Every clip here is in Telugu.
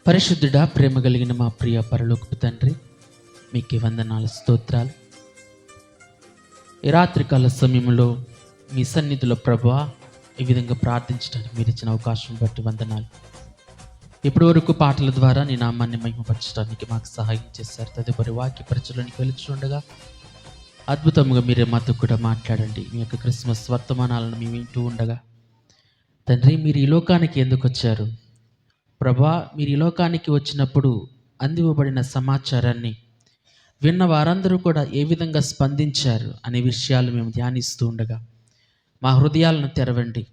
పరిశుద్ధుడా, ప్రేమ కలిగిన మా ప్రియ పరలోకపు తండ్రి, మీకే వందనాలు, స్తోత్రాలు. ఈ రాత్రికాల సమయంలో మీ సన్నిధిలో ప్రభువా ఈ విధంగా ప్రార్థించడానికి మీరు ఇచ్చిన అవకాశం బట్టి వందనాలు. ఇప్పటి వరకు పాటల ద్వారా నీ నామాన్ని మహిమపరచడానికి మాకు సహాయం చేశారు. తదుపరి వాక్య పరిచయానికి వెళుతుండగా అద్భుతంగా మీరే మాతో కూడా మాట్లాడండి. మీ యొక్క క్రిస్మస్ వర్తమానాలను మేము వింటూ ఉండగా తండ్రి, మీరు ఈ లోకానికి ఎందుకు వచ్చారు ప్రభా, మీరు ఈ లోకానికి వచ్చినప్పుడు అందివ్వబడిన సమాచారాన్ని విన్న వారందరూ కూడా ఏ విధంగా స్పందించారు అనే విషయాలు మేము ధ్యానిస్తూ ఉండగా మా హృదయాలను తెరవండి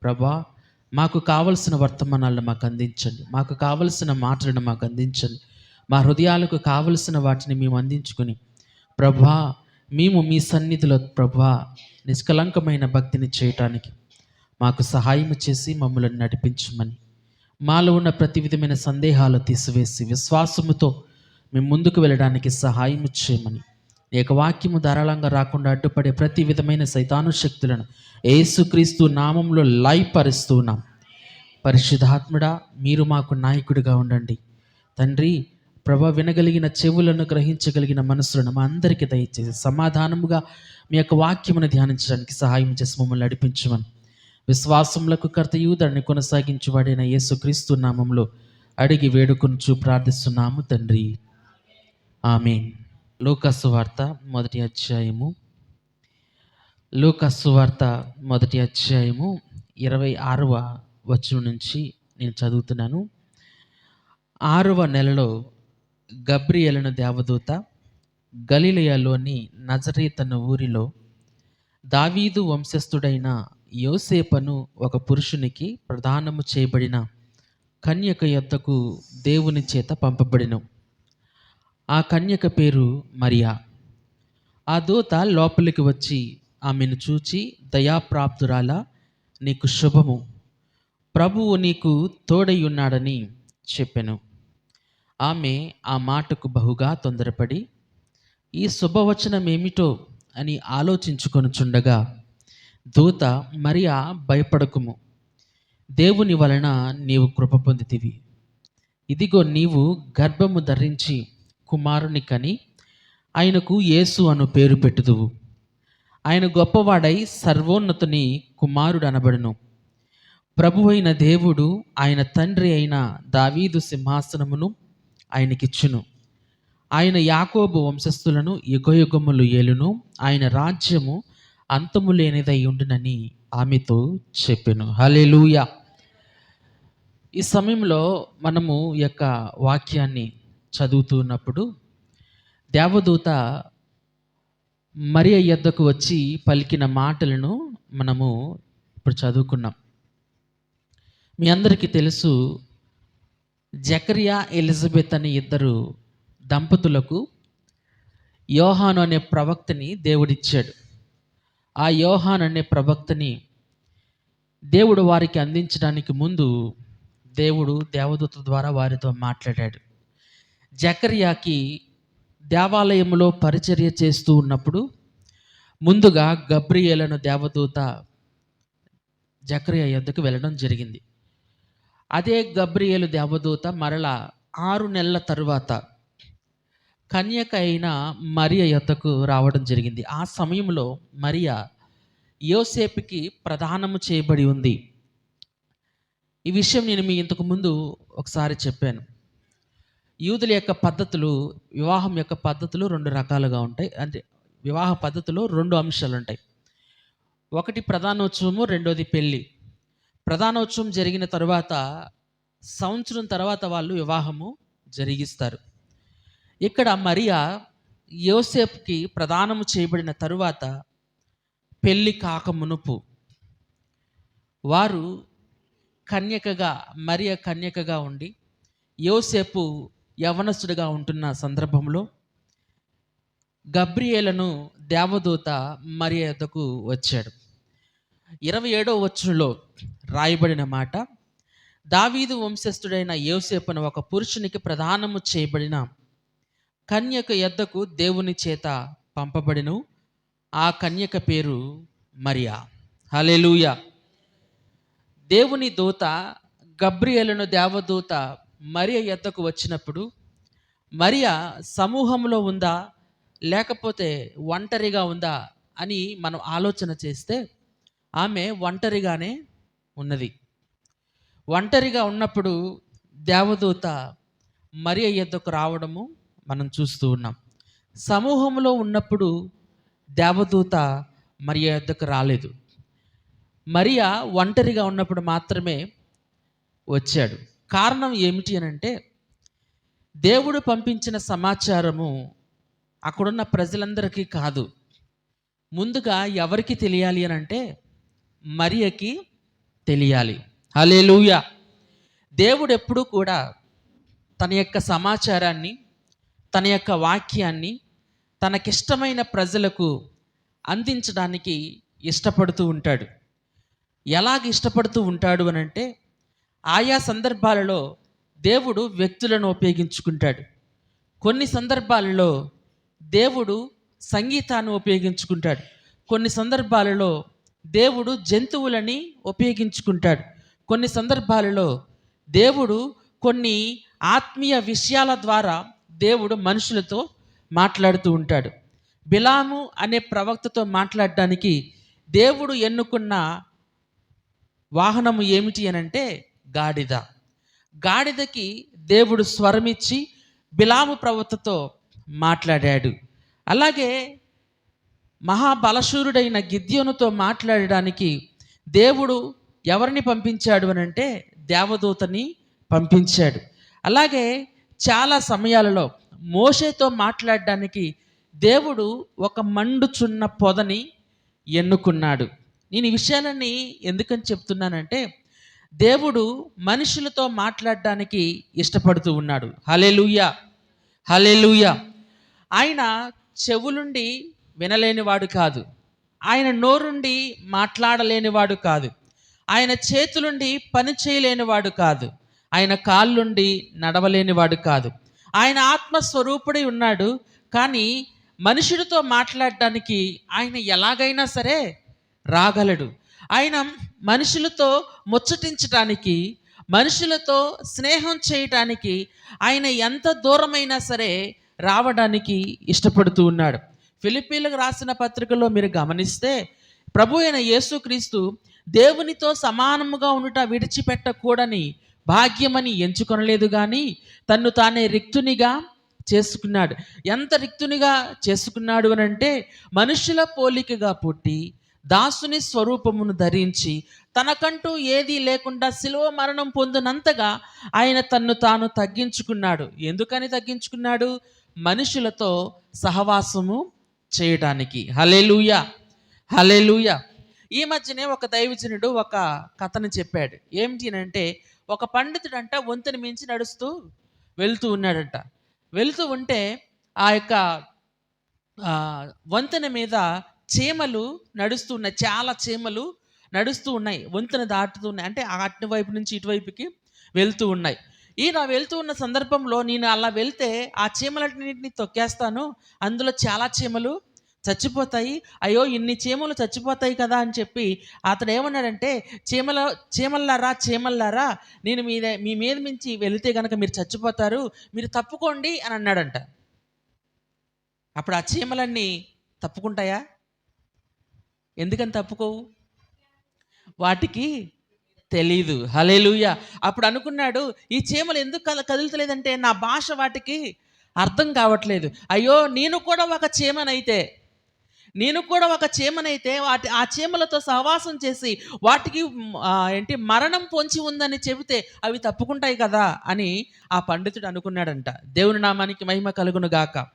ప్రభా. మాకు కావలసిన వర్తమానాలను మాకు అందించండి, మాకు కావలసిన మాటలను మాకు అందించండి. మా హృదయాలకు కావలసిన వాటిని మేము అందించుకొని ప్రభా, మేము మీ సన్నిధిలో ప్రభా నిష్కలంకమైన భక్తిని చేయటానికి మాకు సహాయం చేసి మమ్మల్ని నడిపించమని, మాలో ఉన్న ప్రతి విధమైన సందేహాలు తీసివేసి విశ్వాసముతో మేము ముందుకు వెళ్ళడానికి సహాయం చేయమని, ఏక వాక్యము ధారాళంగా రాకుండా అడ్డుపడే ప్రతి విధమైన సైతాను శక్తులను యేసుక్రీస్తు నామంలో లయపరుస్తున్నాం. పరిశుద్ధాత్ముడా, మీరు మాకు నాయకుడిగా ఉండండి తండ్రి. ప్రభా, వినగలిగిన చెవులను, గ్రహించగలిగిన మనసులను మా అందరికీ దయచేసి సమాధానముగా మీ యొక్క వాక్యమును ధ్యానించడానికి సహాయం చేసి మమ్మల్ని నడిపించమని, విశ్వాసములకు కర్తయు దాన్ని కొనసాగించువాడైన యేసుక్రీస్తు నామంలో అడిగి వేడుకొనుచు ప్రార్థిస్తున్నాము తండ్రి, ఆమేన్. లూకాసు వార్త మొదటి అధ్యాయము 26వ వచనం నుంచి నేను చదువుతున్నాను. 6వ నెలలో గబ్రియేలును దేవదూత గలిలయలోని నజరేతను ఊరిలో దావీదు వంశస్థుడైన యోసేపును ఒక పురుషునికి ప్రదానము చేయబడిన కన్యక యొద్దకు దేవుని చేత పంపబడిను. ఆ కన్యక పేరు మరియా. ఆ దూత లోపలికి వచ్చి ఆమెను చూచి, దయాప్రాప్తురాలా, నీకు శుభము, ప్రభువు నీకు తోడై ఉన్నాడని చెప్పెను. ఆమె ఆ మాటకు బహుగా తొందరపడి ఈ శుభవచనం ఏమిటో అని ఆలోచించుకొనుచుండగా దూత, మరియా, భయపడకుము, దేవుని వలన నీవు కృప పొందితివి. ఇదిగో నీవు గర్భము ధరించి కుమారుని కని ఆయనకు యేసు అను పేరు పెట్టుదువు. ఆయన గొప్పవాడై సర్వోన్నతుని కుమారుడు అనబడును. ప్రభువైన దేవుడు ఆయన తండ్రి అయిన దావీదు సింహాసనమును ఆయనకిచ్చును. ఆయన యాకోబు వంశస్థులను యుగయుగములు ఏలును. ఆయన రాజ్యము అంతము లేనిదై ఉండునని ఆమెతో చెప్పెను. హల్లెలూయా. ఈ సమయంలో మనము ఈ యొక్క వాక్యాన్ని చదువుతున్నప్పుడు దేవదూత మరియ యొద్దకు వచ్చి పలికిన మాటలను మనము ఇప్పుడు చదువుకున్నాం. మీ అందరికీ తెలుసు, జకరియా, ఎలిజబెత్ అనే ఇద్దరు దంపతులకు యోహాను అనే ప్రవక్తని దేవుడిచ్చాడు. ఆ యోహాను అనే ప్రవక్తని దేవుడు వారికి అందించడానికి ముందు దేవుడు దేవదూత ద్వారా వారితో మాట్లాడాడు. జకర్యాకి దేవాలయంలో పరిచర్య చేస్తూ ఉన్నప్పుడు ముందుగా గబ్రియేలును దేవదూత జకర్యా యొద్దకు వెళ్ళడం జరిగింది. అదే గబ్రియేలు దేవదూత మరలా 6 నెలల తరువాత కన్యక అయిన మరియ యొద్దకు రావడం జరిగింది. ఆ సమయంలో మరియ యోసేపుకి ప్రదానము చేయబడి ఉంది. ఈ విషయం నేను మీ ఇంతకు ముందు ఒకసారి చెప్పాను. యూదుల యొక్క పద్ధతులు, వివాహం యొక్క పద్ధతులు 2 రకాలుగా ఉంటాయి. అంటే వివాహ పద్ధతిలో 2 అంశాలు ఉంటాయి. ఒకటి ప్రధానోత్సవము, రెండోది పెళ్ళి. ప్రధానోత్సవం జరిగిన తర్వాత సంవత్సరం తర్వాత వాళ్ళు వివాహము జరిగిస్తారు. ఇక్కడ మరియా యోసేపుకి ప్రదానము చేయబడిన తరువాత పెళ్ళి కాక మునుపు వారు కన్యకగా, మరియ కన్యకగా ఉండి యోసేపు యవనస్తుడిగా ఉంటున్న సందర్భంలో గబ్రియేలును దేవదూత మరియ యొద్దకు వచ్చాడు. 27వ వచనంలో రాయబడిన మాట, దావీదు వంశస్థుడైన యోసేపును ఒక పురుషునికి ప్రదానము చేయబడిన కన్యక యొద్దకు దేవుని చేత పంపబడిను. ఆ కన్యక పేరు మరియా. హల్లెలూయా. దేవుని దూత గబ్రియేలును దేవదూత మరియ యొద్దకు వచ్చినప్పుడు మరియ సమూహంలో ఉందా లేకపోతే ఒంటరిగా ఉందా అని మనం ఆలోచన చేస్తే ఆమె ఒంటరిగానే ఉన్నది. ఒంటరిగా ఉన్నప్పుడు దేవదూత మరియ యొద్దకు రావడము మనం చూస్తూ ఉన్నాం. సమూహంలో ఉన్నప్పుడు దేవదూత మరియ యొద్దకు రాలేదు. మరియ ఒంటరిగా ఉన్నప్పుడు మాత్రమే వచ్చాడు. కారణం ఏమిటి అని అంటే, దేవుడు పంపించిన సమాచారము అక్కడున్న ప్రజలందరికీ కాదు. ముందుగా ఎవరికి తెలియాలి అని అంటే మరియకి తెలియాలి. హల్లెలూయా. దేవుడు ఎప్పుడూ కూడా తన యొక్క సమాచారాన్ని, తన యొక్క వాక్యాన్ని తనకిష్టమైన ప్రజలకు అందించడానికి ఇష్టపడుతూ ఉంటాడు. ఎలాగ ఇష్టపడుతూ ఉంటాడు అని అంటే, ఆయా సందర్భాలలో దేవుడు వ్యక్తులను ఉపయోగించుకుంటాడు. కొన్ని సందర్భాలలో దేవుడు సంగీతాన్ని ఉపయోగించుకుంటాడు. కొన్ని సందర్భాలలో దేవుడు జంతువులని ఉపయోగించుకుంటాడు. కొన్ని సందర్భాలలో దేవుడు కొన్ని ఆత్మీయ విషయాల ద్వారా దేవుడు మనుషులతో మాట్లాడుతూ ఉంటాడు. బిలాము అనే ప్రవక్తతో మాట్లాడడానికి దేవుడు ఎన్నుకున్న వాహనము ఏమిటి అని అంటే గాడిద. గాడిదకి దేవుడు స్వరమిచ్చి బిలాము ప్రవక్తతో మాట్లాడాడు. అలాగే మహాబలశూరుడైన గిద్యోనుతో మాట్లాడడానికి దేవుడు ఎవరిని పంపించాడు అని అంటే దేవదూతని పంపించాడు. అలాగే చాలా సమయాలలో మోషేతో మాట్లాడడానికి దేవుడు ఒక మండుచున్న పొదని ఎన్నుకున్నాడు. నేను ఈ విషయాలన్నీ ఎందుకని చెప్తున్నానంటే, దేవుడు మనుషులతో మాట్లాడడానికి ఇష్టపడుతూ ఉన్నాడు. హల్లెలూయా, హల్లెలూయా. ఆయన చెవులుండి వినలేనివాడు కాదు. ఆయన నోరుండి మాట్లాడలేనివాడు కాదు. ఆయన చేతులుండి పని చేయలేనివాడు కాదు. ఆయన కాళ్ళుండి నడవలేనివాడు కాదు. ఆయన ఆత్మస్వరూపుడై ఉన్నాడు. కానీ మనుషుడితో మాట్లాడడానికి ఆయన ఎలాగైనా సరే రాగలడు. ఆయన మనుషులతో ముచ్చటించడానికి, మనుషులతో స్నేహం చేయటానికి ఆయన ఎంత దూరమైనా సరే రావడానికి ఇష్టపడుతూ ఉన్నాడు. ఫిలిప్పీలకు రాసిన పత్రికలో మీరు గమనిస్తే ప్రభు అయిన యేసుక్రీస్తు దేవునితో సమానముగా ఉండుట విడిచిపెట్టకూడని భాగ్యమని ఎంచుకొనలేదు, కానీ తన్ను తానే రిక్తునిగా చేసుకున్నాడు. ఎంత రిక్తునిగా చేసుకున్నాడు అని అంటే, మనుషుల పోలికగా పుట్టి దాసుని స్వరూపమును ధరించి తనకంటూ ఏదీ లేకుండా శిలువ మరణం పొందినంతగా ఆయన తన్ను తాను తగ్గించుకున్నాడు. ఎందుకని తగ్గించుకున్నాడు? మనుషులతో సహవాసము చేయడానికి. హల్లెలూయా, హల్లెలూయా. ఈ మధ్యనే ఒక దైవజనుడు ఒక కథను చెప్పాడు. ఏమిటి అంటే, ఒక పండితుడంట వంతెన మించి నడుస్తూ వెళ్తూ ఉన్నాడంట. వెళ్తూ ఉంటే ఆ యొక్క వంతెన మీద చీమలు నడుస్తూ ఉన్నాయి. చాలా చీమలు నడుస్తూ ఉన్నాయి, వంతెన దాటుతూ ఉన్నాయి. అంటే అటువైపు నుంచి ఇటువైపుకి వెళ్తూ ఉన్నాయి. ఈయన వెళ్తూ ఉన్న సందర్భంలో, నేను అలా వెళ్తే ఆ చీమలన్నింటినీ తొక్కేస్తాను, అందులో చాలా చీమలు చచ్చిపోతాయి, అయ్యో ఇన్ని చీమలు చచ్చిపోతాయి కదా అని చెప్పి అతడు ఏమన్నాడంటే, చీమల్లారా నేను మీ మీద మించి వెళితే కనుక మీరు చచ్చిపోతారు, మీరు తప్పుకోండి అని అన్నాడంట. అప్పుడు ఆ చీమలన్నీ తప్పుకుంటాయా? ఎందుకని తప్పుకోవు? వాటికి తెలీదు. హల్లెలూయా. అప్పుడు అనుకున్నాడు, ఈ చీమలు ఎందుకు కదులుతలేదంటే నా భాష వాటికి అర్థం కావట్లేదు. అయ్యో నేను కూడా ఒక చీమనైతే ఆ చీమలతో సహవాసం చేసి వాటికి మరణం పొంచి ఉందని చెబితే అవి తప్పుకుంటాయి కదా అని ఆ పండితుడు అనుకున్నాడంట. దేవుని నామానికి మహిమ కలుగును గాక.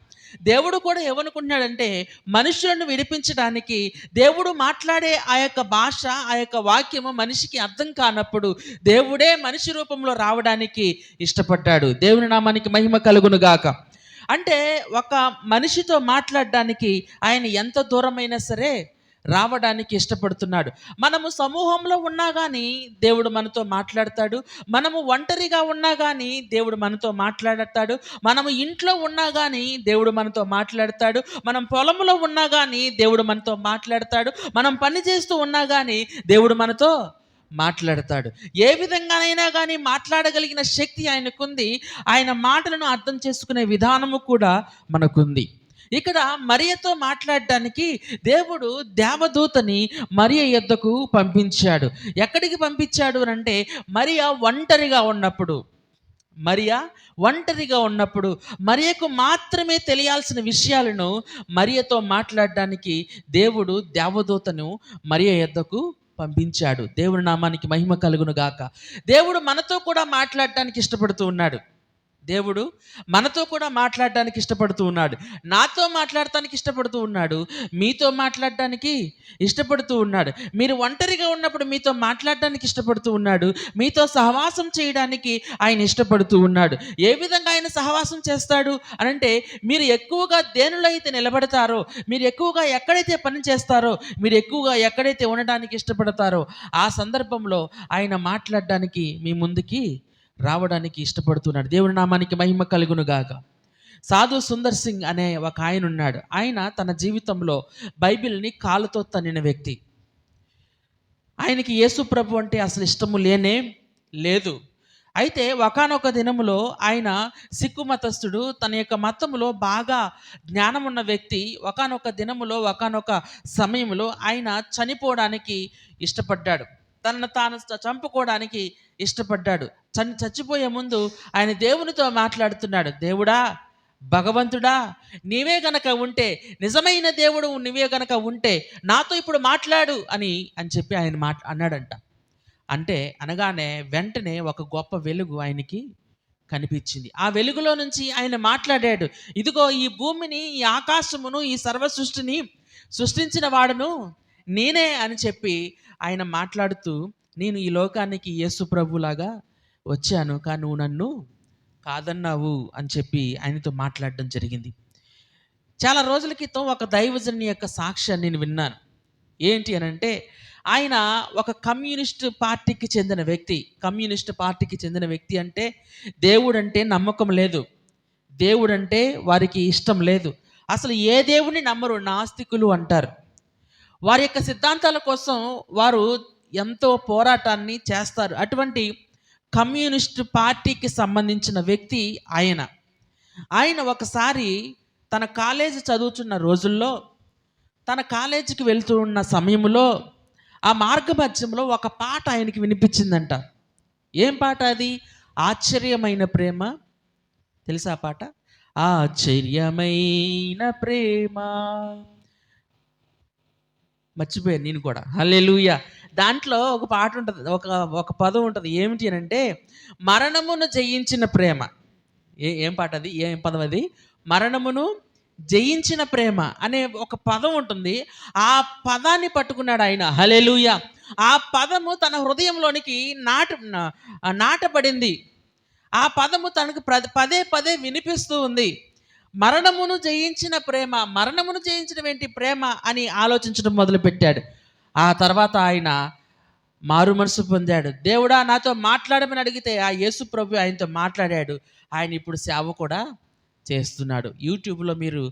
దేవుడు కూడా ఏమనుకున్నాడంటే, మనుషులను విడిపించడానికి దేవుడు మాట్లాడే ఆ యొక్క భాష, ఆ యొక్క వాక్యము మనిషికి అర్థం కానప్పుడు దేవుడే మనిషి రూపంలో రావడానికి ఇష్టపడ్డాడు. దేవుని నామానికి మహిమ కలుగును గాక. అంటే ఒక మనిషితో మాట్లాడడానికి ఆయన ఎంత దూరమైనా సరే రావడానికి ఇష్టపడుతున్నాడు. మనము సమూహంలో ఉన్నా కానీ దేవుడు మనతో మాట్లాడతాడు. మనము ఒంటరిగా ఉన్నా కానీ దేవుడు మనతో మాట్లాడతాడు. మనము ఇంట్లో ఉన్నా కానీ దేవుడు మనతో మాట్లాడతాడు. మనం పొలంలో ఉన్నా కానీ దేవుడు మనతో మాట్లాడతాడు. మనం పని చేస్తూ ఉన్నా కానీ దేవుడు మనతో మాట్లాడతాడు. ఏ విధంగానైనా కానీ మాట్లాడగలిగిన శక్తి ఆయనకుంది. ఆయన మాటలను అర్థం చేసుకునే విధానము కూడా మనకుంది. ఇక్కడ మరియతో మాట్లాడడానికి దేవుడు దేవదూతని మరియ యొద్దకు పంపించాడు. ఎక్కడికి పంపించాడు అంటే ఒంటరిగా ఉన్నప్పుడు మరియకు మాత్రమే తెలియాల్సిన విషయాలను మరియతో మాట్లాడడానికి దేవుడు దేవదూతను మరియ యొద్దకు పంపించాడు. దేవుని నామానికి మహిమ కలుగును గాక. దేవుడు మనతో కూడా మాట్లాడటానికి ఇష్టపడుతూ ఉన్నాడు. దేవుడు మనతో కూడా మాట్లాడడానికి ఇష్టపడుతూ ఉన్నాడు. నాతో మాట్లాడటానికి ఇష్టపడుతూ ఉన్నాడు. మీతో మాట్లాడటానికి ఇష్టపడుతూ ఉన్నాడు. మీరు ఒంటరిగా ఉన్నప్పుడు మీతో మాట్లాడటానికి ఇష్టపడుతూ ఉన్నాడు. మీతో సహవాసం చేయడానికి ఆయన ఇష్టపడుతూ ఉన్నాడు. ఏ విధంగా ఆయన సహవాసం చేస్తాడు అనంటే, మీరు ఎక్కువగా దేనిలో అయితే నిలబడతారో, మీరు ఎక్కువగా ఎక్కడైతే పని చేస్తారో, మీరు ఎక్కువగా ఎక్కడైతే ఉండడానికి ఇష్టపడతారో ఆ సందర్భంలో ఆయన మాట్లాడడానికి మీ ముందుకి రావడానికి ఇష్టపడుతున్నాడు. దేవుని నామానికి మహిమ కలుగును గాక. సాధు సుందర్ సింగ్ అనే ఒక ఆయన ఉన్నాడు. ఆయన తన జీవితంలో బైబిల్ని కాలుతో తన్నిన వ్యక్తి. ఆయనకి యేసు ప్రభు అంటే అసలు ఇష్టము లేనే లేదు. అయితే ఒకానొక దినములో ఆయన సిక్కు మతస్థుడు, తన యొక్క మతములో బాగా జ్ఞానం ఉన్న వ్యక్తి. ఒకానొక దినములో ఒకానొక సమయంలో ఆయన చనిపోవడానికి ఇష్టపడ్డాడు. తనను తాను చంపుకోవడానికి ఇష్టపడ్డాడు. చచ్చిపోయే ముందు ఆయన దేవునితో మాట్లాడుతున్నాడు. దేవుడా, భగవంతుడా, నీవే గనక ఉంటే, నిజమైన దేవుడు నీవే గనక ఉంటే నాతో ఇప్పుడు మాట్లాడు అని చెప్పి ఆయన అన్నాడంట. అనగానే వెంటనే ఒక గొప్ప వెలుగు ఆయనకి కనిపించింది. ఆ వెలుగులో నుంచి ఆయన మాట్లాడాడు. ఇదిగో ఈ భూమిని, ఈ ఆకాశమును, ఈ సర్వ సృష్టిని సృష్టించిన వాడును నేనే అని చెప్పి ఆయన మాట్లాడుతూ, నేను ఈ లోకానికి యేసు ప్రభులాగా వచ్చాను, కానీ నువ్వు నన్ను కాదన్నావు అని చెప్పి ఆయనతో మాట్లాడడం జరిగింది. చాలా రోజుల క్రితం ఒక దైవజనుని యొక్క సాక్ష్యాన్ని నేను విన్నాను. ఏంటి అనంటే, ఆయన ఒక కమ్యూనిస్ట్ పార్టీకి చెందిన వ్యక్తి. అంటే దేవుడంటే నమ్మకం లేదు, దేవుడంటే వారికి ఇష్టం లేదు. అసలు ఏ దేవుడిని నమ్మరు, నాస్తికులు అంటారు. వారి యొక్క సిద్ధాంతాల కోసం వారు ఎంతో పోరాటాన్ని చేస్తారు. అటువంటి కమ్యూనిస్ట్ పార్టీకి సంబంధించిన వ్యక్తి ఆయన ఒకసారి తన కాలేజీ చదువుతున్న రోజుల్లో, తన కాలేజీకి వెళ్తూ ఉన్న సమయంలో ఆ మార్గమధ్యంలో ఒక పాట ఆయనకి వినిపించిందంట. ఏం పాట అది? ఆశ్చర్యమైన ప్రేమ. తెలుసా ఆ పాట? ఆశ్చర్యమైన ప్రేమ. మర్చిపోయాను నేను కూడా. హల్లెలూయా. దాంట్లో ఒక పాట ఉంటుంది, ఒక పదం ఉంటుంది. ఏమిటి అని అంటే, మరణమును జయించిన ప్రేమ. ఏం పాట అది? ఏం పదం అది? మరణమును జయించిన ప్రేమ అనే ఒక పదం ఉంటుంది. ఆ పదాన్ని పట్టుకున్నాడు ఆయన. హల్లెలూయా. ఆ పదము తన హృదయంలోనికి నాటబడింది. ఆ పదము తనకు పదే పదే వినిపిస్తూ ఉంది. మరణమును జయించిన ప్రేమ. మరణమును జయించడం ఏంటి ప్రేమ అని ఆలోచించడం మొదలుపెట్టాడు. ఆ తర్వాత ఆయన మారు మనసు పొందాడు. దేవుడా, నాతో మాట్లాడమని అడిగితే ఆ యేసు ప్రభు ఆయనతో మాట్లాడాడు. ఆయన ఇప్పుడు సేవ కూడా చేస్తున్నాడు. యూట్యూబ్లో మీరు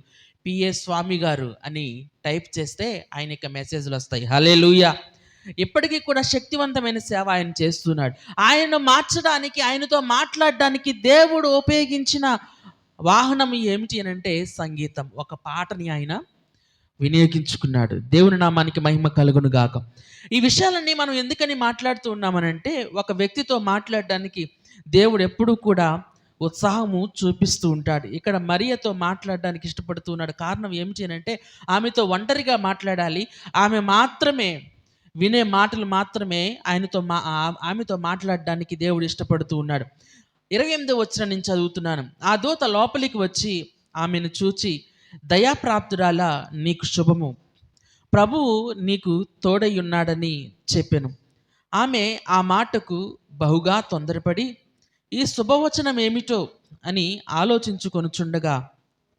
పిఏ స్వామి గారు అని టైప్ చేస్తే ఆయన యొక్క మెసేజ్లు వస్తాయి. హల్లెలూయా. ఇప్పటికీ కూడా శక్తివంతమైన సేవ ఆయన చేస్తున్నాడు. ఆయనను మార్చడానికి, ఆయనతో మాట్లాడడానికి దేవుడు ఉపయోగించిన వాహనం ఏమిటి అని అంటే సంగీతం. ఒక పాటని ఆయన వినియోగించుకున్నాడు. దేవుని నామానికి మహిమ కలుగును గాక. ఈ విషయాలన్నీ మనం ఎందుకని మాట్లాడుతూ ఉన్నామనంటే, ఒక వ్యక్తితో మాట్లాడడానికి దేవుడు ఎప్పుడూ కూడా ఉత్సాహము చూపిస్తూ ఉంటాడు. ఇక్కడ మరియతో మాట్లాడడానికి ఇష్టపడుతూ ఉన్నాడు. కారణం ఏమిటి అని అంటే, ఆమెతో ఒంటరిగా మాట్లాడాలి, ఆమె మాత్రమే వినే మాటలు మాత్రమే ఆమెతో మాట్లాడడానికి దేవుడు ఇష్టపడుతూ ఉన్నాడు. 28వ వచనం నుంచి చదువుతున్నాను. ఆ దూత లోపలికి వచ్చి ఆమెను చూచి, దయాప్రాప్తురాలా, నీకు శుభము, ప్రభువు నీకు తోడై ఉన్నాడని చెప్పెను. ఆమె ఆ మాటకు బహుగా తొందరపడి ఈ శుభవచనం ఏమిటో అని ఆలోచించుకొనుచుండగా,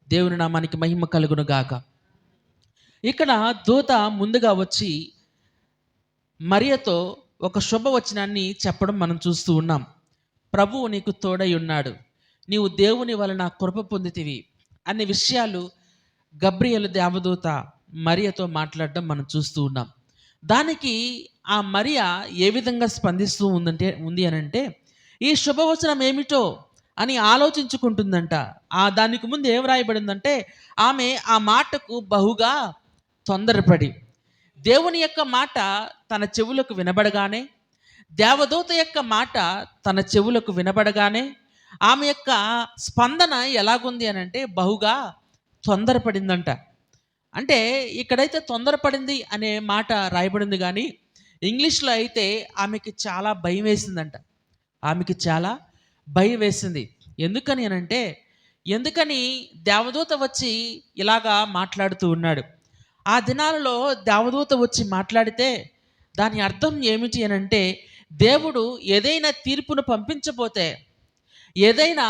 దేవుని నామానికి మహిమ కలుగును గాక. ఇక్కడ దూత ముందుగా వచ్చి మరియతో ఒక శుభవచనాన్ని చెప్పడం మనం చూస్తూ ఉన్నాం. ప్రభువు నీకు తోడై ఉన్నాడు, నీవు దేవుని వలన కృప పొందితివి అనే విషయాలు గబ్రియేలు దేవదూత మరియతో మాట్లాడడం మనం చూస్తూ ఉన్నాం. దానికి ఆ మరియా ఏ విధంగా స్పందిస్తూ ఉంది అని అంటే, ఈ శుభవచనం ఏమిటో అని ఆలోచించుకుంటుందంట. దానికి ముందు ఏం రాయబడిందంటే, ఆమె ఆ మాటకు బహుగా తొందరపడి, దేవుని యొక్క మాట తన చెవులకు వినబడగానే, దేవదూత యొక్క మాట తన చెవులకు వినబడగానే, ఆమె యొక్క స్పందన ఎలాగుంది అని అంటే బహుగా తొందరపడిందంట. అంటే ఇక్కడైతే తొందరపడింది అనే మాట రాయబడింది, కానీ ఇంగ్లీష్లో అయితే ఆమెకి చాలా భయం వేసిందంట. ఆమెకి చాలా భయం వేసింది. ఎందుకని అనంటే, ఎందుకని దేవదూత వచ్చి ఇలాగా మాట్లాడుతూ ఉన్నాడు. ఆ దినాలలో దేవదూత వచ్చి మాట్లాడితే దాని అర్థం ఏమిటి అనంటే, దేవుడు ఏదైనా తీర్పును పంపించబోతే, ఏదైనా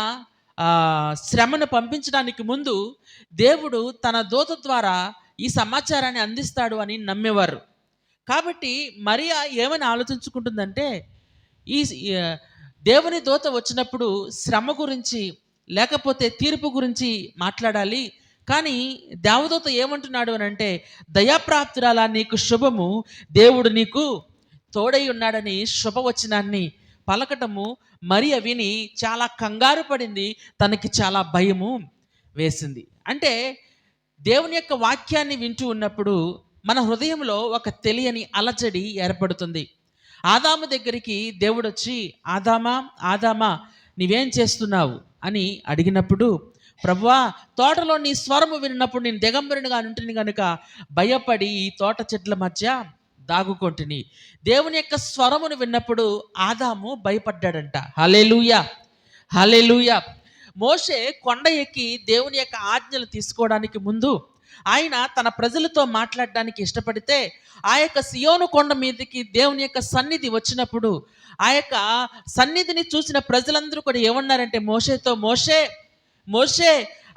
శ్రమను పంపించడానికి ముందు దేవుడు తన దూత ద్వారా ఈ సమాచారాన్ని అందిస్తాడు అని నమ్మేవారు. కాబట్టి మరియా ఏమని ఆలోచించుకుంటుందంటే, ఈ దేవుని దూత వచ్చినప్పుడు శ్రమ గురించి లేకపోతే తీర్పు గురించి మాట్లాడాలి. కానీ దేవదూత ఏమంటున్నాడు అని అంటే, దయాప్రాప్తురాలా నీకు శుభము, దేవుడు నీకు తోడై ఉన్నాడని శుభవచనాన్ని పలకటము మరియ విని చాలా కంగారు పడింది. తనకి చాలా భయము వేసింది. అంటే దేవుని యొక్క వాక్యాన్ని వింటూ ఉన్నప్పుడు మన హృదయంలో ఒక తెలియని అలజడి ఏర్పడుతుంది. ఆదాము దగ్గరికి దేవుడు వచ్చి, ఆదామా ఆదామా నీవేం చేస్తున్నావు అని అడిగినప్పుడు, ప్రభువా తోటలో నీ స్వరము విన్నప్పుడు నేను దిగంబరునిగా ఉంటుంది కనుక భయపడి ఈ తోట చెట్ల మధ్య దాగుకొంటిని. దేవుని యొక్క స్వరమును విన్నప్పుడు ఆదాము భయపడ్డాడంట. హల్లెలూయా, హల్లెలూయా. మోషే కొండ ఎక్కి దేవుని యొక్క ఆజ్ఞలు తీసుకోవడానికి ముందు ఆయన తన ప్రజలతో మాట్లాడడానికి ఇష్టపడితే, ఆ యొక్క సియోను కొండ మీదకి దేవుని యొక్క సన్నిధి వచ్చినప్పుడు, ఆ యొక్క సన్నిధిని చూసిన ప్రజలందరూ కూడా ఏమన్నారంటే మోషేతో, మోషే మోషే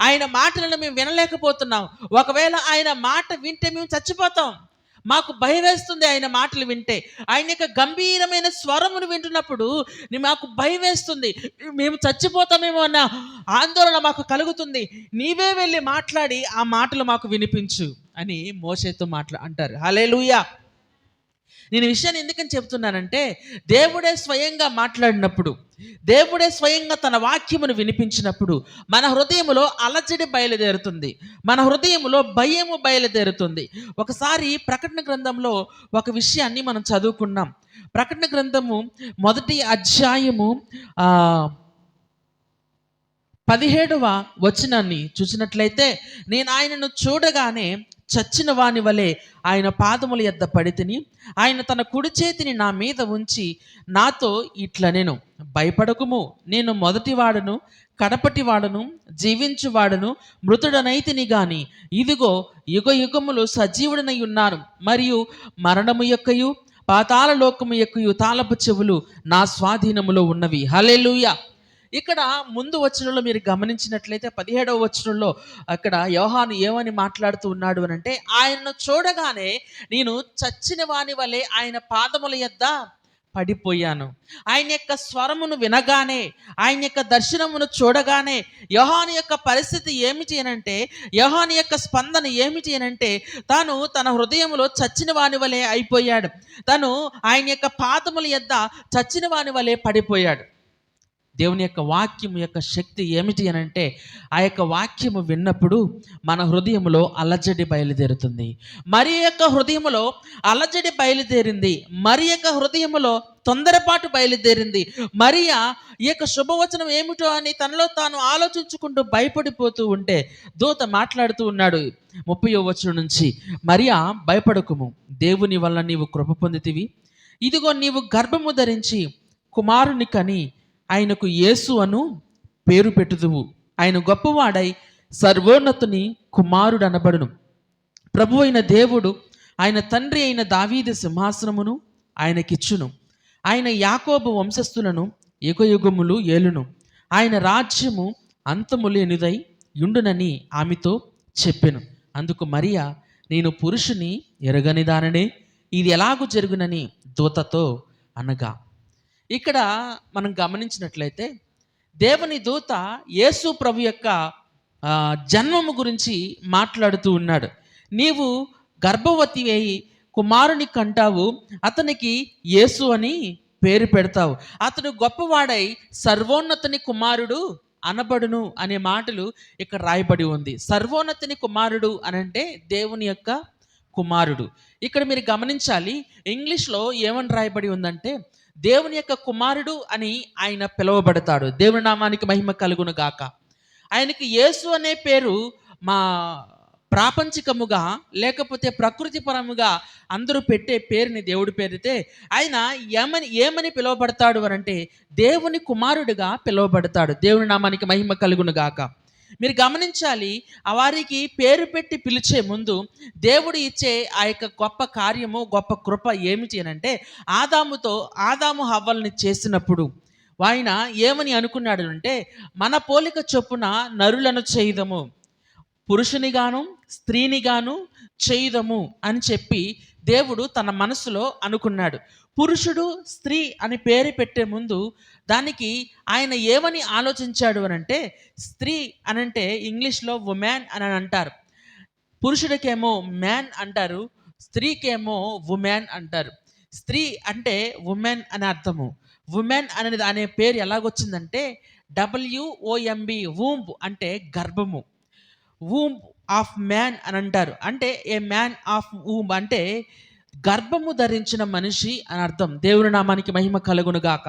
ఆయన మాటలను మేము వినలేకపోతున్నాం. ఒకవేళ ఆయన మాట వింటే మేము చచ్చిపోతాం. మాకు భయం వేస్తుంది ఆయన మాటలు వింటే. ఆయన యొక్క గంభీరమైన స్వరమును వింటున్నప్పుడు మాకు భయం వేస్తుంది. మేము చచ్చిపోతామేమో అన్న ఆందోళన మాకు కలుగుతుంది. నీవే వెళ్ళి మాట్లాడి ఆ మాటలు మాకు వినిపించు అని మోషేతో అంటారు. హల్లెలూయా. నేను ఈ విషయాన్ని ఎందుకని చెప్తున్నానంటే, దేవుడే స్వయంగా మాట్లాడినప్పుడు, దేవుడే స్వయంగా తన వాక్యమును వినిపించినప్పుడు మన హృదయములో అలజడి బయలుదేరుతుంది, మన హృదయములో భయము బయలుదేరుతుంది. ఒకసారి ప్రకటన గ్రంథంలో ఒక విషయాన్ని మనం చదువుకున్నాం. ప్రకటన గ్రంథము 1వ అధ్యాయము 17వ వచనాన్ని చూసినట్లయితే, నేను ఆయనను చూడగానే చచ్చిన వాని వలె ఆయన పాదముల యొద్ద పడితిని. ఆయన తన కుడి చేతిని నా మీద ఉంచి నాతో ఇట్లనెను, భయపడకుము, నేను మొదటివాడను కడపటివాడను జీవించువాడను మృతుడనైతిని గాని ఇదిగో యుగ యుగములు సజీవుడనై ఉన్నాను, మరియు మరణము యొక్కయు పాతాళ లోకము యొక్కయు తాళపు చెవులు నా స్వాధీనములో ఉన్నవి. హల్లెలూయా. ఇక్కడ ముందు వచనంలో మీరు గమనించినట్లయితే 17వ వచనంలో అక్కడ యోహాను ఏమని మాట్లాడుతూ ఉన్నాడు అని అంటే, ఆయనను చూడగానే నేను చచ్చిన వాని వలె ఆయన పాదముల యొద్ద పడిపోయాను. ఆయన యొక్క స్వరమును వినగానే, ఆయన యొక్క దర్శనమును చూడగానే యోహాను యొక్క పరిస్థితి ఏమిటి అనంటే, యోహాను యొక్క స్పందన ఏమిటి అనంటే, తాను తన హృదయంలో చచ్చిన వాని వలె అయిపోయాడు. తను ఆయన యొక్క పాదముల యొద్ద చచ్చిన వాని వలె పడిపోయాడు. దేవుని యొక్క వాక్యం యొక్క శక్తి ఏమిటి అని అంటే, ఆ యొక్క వాక్యము విన్నప్పుడు మన హృదయంలో అలజడి బయలుదేరుతుంది. మరి యొక్క హృదయంలో అలజడి బయలుదేరింది, మరి యొక్క హృదయంలో తొందరపాటు బయలుదేరింది. మరియా ఈ యొక్క శుభవచనం ఏమిటో అని తనలో తాను ఆలోచించుకుంటూ భయపడిపోతూ ఉంటే దూత మాట్లాడుతూ ఉన్నాడు 30వ వచనం నుంచి, మరియా భయపడకుము, దేవుని వల్ల నీవు కృప పొందితివి. ఇదిగో నీవు గర్భము ధరించి కుమారుని కని ఆయనకు యేసు అను పేరు పెట్టుదువు. ఆయన గొప్పవాడై సర్వోన్నతుని కుమారుడు అనబడును. ప్రభు అయిన దేవుడు ఆయన తండ్రి అయిన దావీదు సింహాసనమును ఆయనకిచ్చును. ఆయన యాకోబు వంశస్థులను యుగయుగములు ఏలును. ఆయన రాజ్యము అంతము లేనిదై యుండునని ఆమెతో చెప్పెను. అందుకు మరియా, నేను పురుషుని ఎరగని దాననే, ఇది ఎలాగూ జరుగునని దూతతో అనగా. ఇక్కడ మనం గమనించినట్లయితే దేవుని దూత యేసు ప్రభు యొక్క జన్మము గురించి మాట్లాడుతూ ఉన్నాడు. నీవు గర్భవతి అయి కుమారుని కంటావు, అతనికి యేసు అని పేరు పెడతావు. అతడు గొప్పవాడై సర్వోన్నతుని కుమారుడు అనబడును అనే మాటలు ఇక్కడ రాయబడి ఉంది. సర్వోన్నతుని కుమారుడు అనంటే దేవుని యొక్క కుమారుడు. ఇక్కడ మీరు గమనించాలి, ఇంగ్లీష్లో ఏమని రాయబడి ఉందంటే దేవుని యొక్క కుమారుడు అని ఆయన పిలువబడతాడు. దేవుని నామానికి మహిమ కలుగును గాక. ఆయనకి యేసు అనే పేరు మా ప్రాపంచికముగా లేకపోతే ప్రకృతి పరముగా అందరూ పెట్టే పేరుని దేవుడు పేరితే ఆయన ఏమని పిలువబడతాడు అని అంటే దేవుని కుమారుడిగా పిలువబడతాడు. దేవుని నామానికి మహిమ కలుగును గాక. మీరు గమనించాలి, ఆ వారికి పేరు పెట్టి పిలిచే ముందు దేవుడు ఇచ్చే ఆ యొక్క గొప్ప కార్యము, గొప్ప కృప ఏమిటి అని అంటే ఆదాము హవ్వల్ని చేసినప్పుడు ఆయన ఏమని అనుకున్నాడు అంటే మన పోలిక చొప్పున నరులను చేయుదము, పురుషునిగాను స్త్రీనిగాను చేయుదము అని చెప్పి దేవుడు తన మనసులో అనుకున్నాడు. పురుషుడు స్త్రీ అని పేరు పెట్టే ముందు దానికి ఆయన ఏమని ఆలోచించాడు అని అంటే స్త్రీ అనంటే ఇంగ్లీష్లో ఉమెన్ అని అంటారు, పురుషుడికేమో మ్యాన్ అంటారు, స్త్రీకేమో ఉమెన్ అంటారు. స్త్రీ అంటే ఉమెన్ అని అర్థము. ఉమెన్ అనేది అనే పేరు ఎలాగొచ్చిందంటే WOMB, వూంబ్ అంటే గర్భము. వూంబ్ ఆఫ్ మ్యాన్ అని అంటారు, అంటే ఏ మ్యాన్ ఆఫ్ వూంబ్ అంటే గర్భము ధరించిన మనిషి అని అర్థం. దేవుని నామానికి మహిమ కలుగును గాక.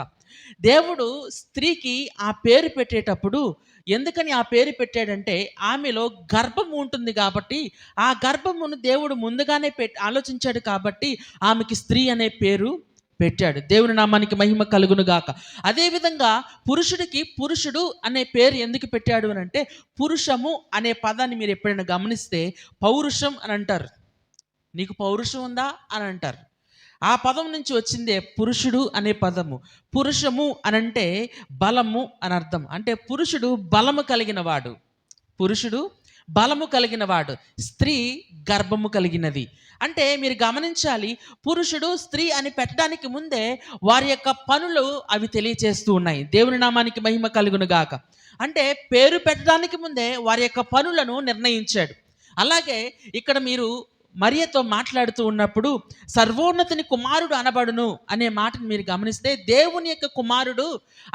దేవుడు స్త్రీకి ఆ పేరు పెట్టేటప్పుడు ఎందుకని ఆ పేరు పెట్టాడంటే ఆమెలో గర్భం ఉంటుంది కాబట్టి, ఆ గర్భమును దేవుడు ముందుగానే ఆలోచించాడు కాబట్టి ఆమెకి స్త్రీ అనే పేరు పెట్టాడు. దేవుని నామానికి మహిమ కలుగును గాక. అదేవిధంగా పురుషుడికి పురుషుడు అనే పేరు ఎందుకు పెట్టాడు అని అంటే పురుషము అనే పదాన్ని మీరు ఎప్పుడైనా గమనిస్తే పౌరుషం అని అంటారు. నీకు పౌరుషం ఉందా అని అంటారు. ఆ పదం నుంచి వచ్చిందే పురుషుడు అనే పదము. పురుషము అనంటే బలము అని అర్థం. అంటే పురుషుడు బలము కలిగిన వాడు, పురుషుడు బలము కలిగిన వాడు, స్త్రీ గర్భము కలిగినది. అంటే మీరు గమనించాలి, పురుషుడు స్త్రీ అని పెట్టడానికి ముందే వారి యొక్క పనులు అవి తెలియచేస్తూ ఉన్నాయి. దేవుని నామానికి మహిమ కలుగును గాక. అంటే పేరు పెట్టడానికి ముందే వారి యొక్క పనులను నిర్ణయించాడు. అలాగే ఇక్కడ మీరు మరియతో మాట్లాడుతూ ఉన్నప్పుడు సర్వోన్నతుని కుమారుడు అనబడును అనే మాటను మీరు గమనిస్తే దేవుని యొక్క కుమారుడు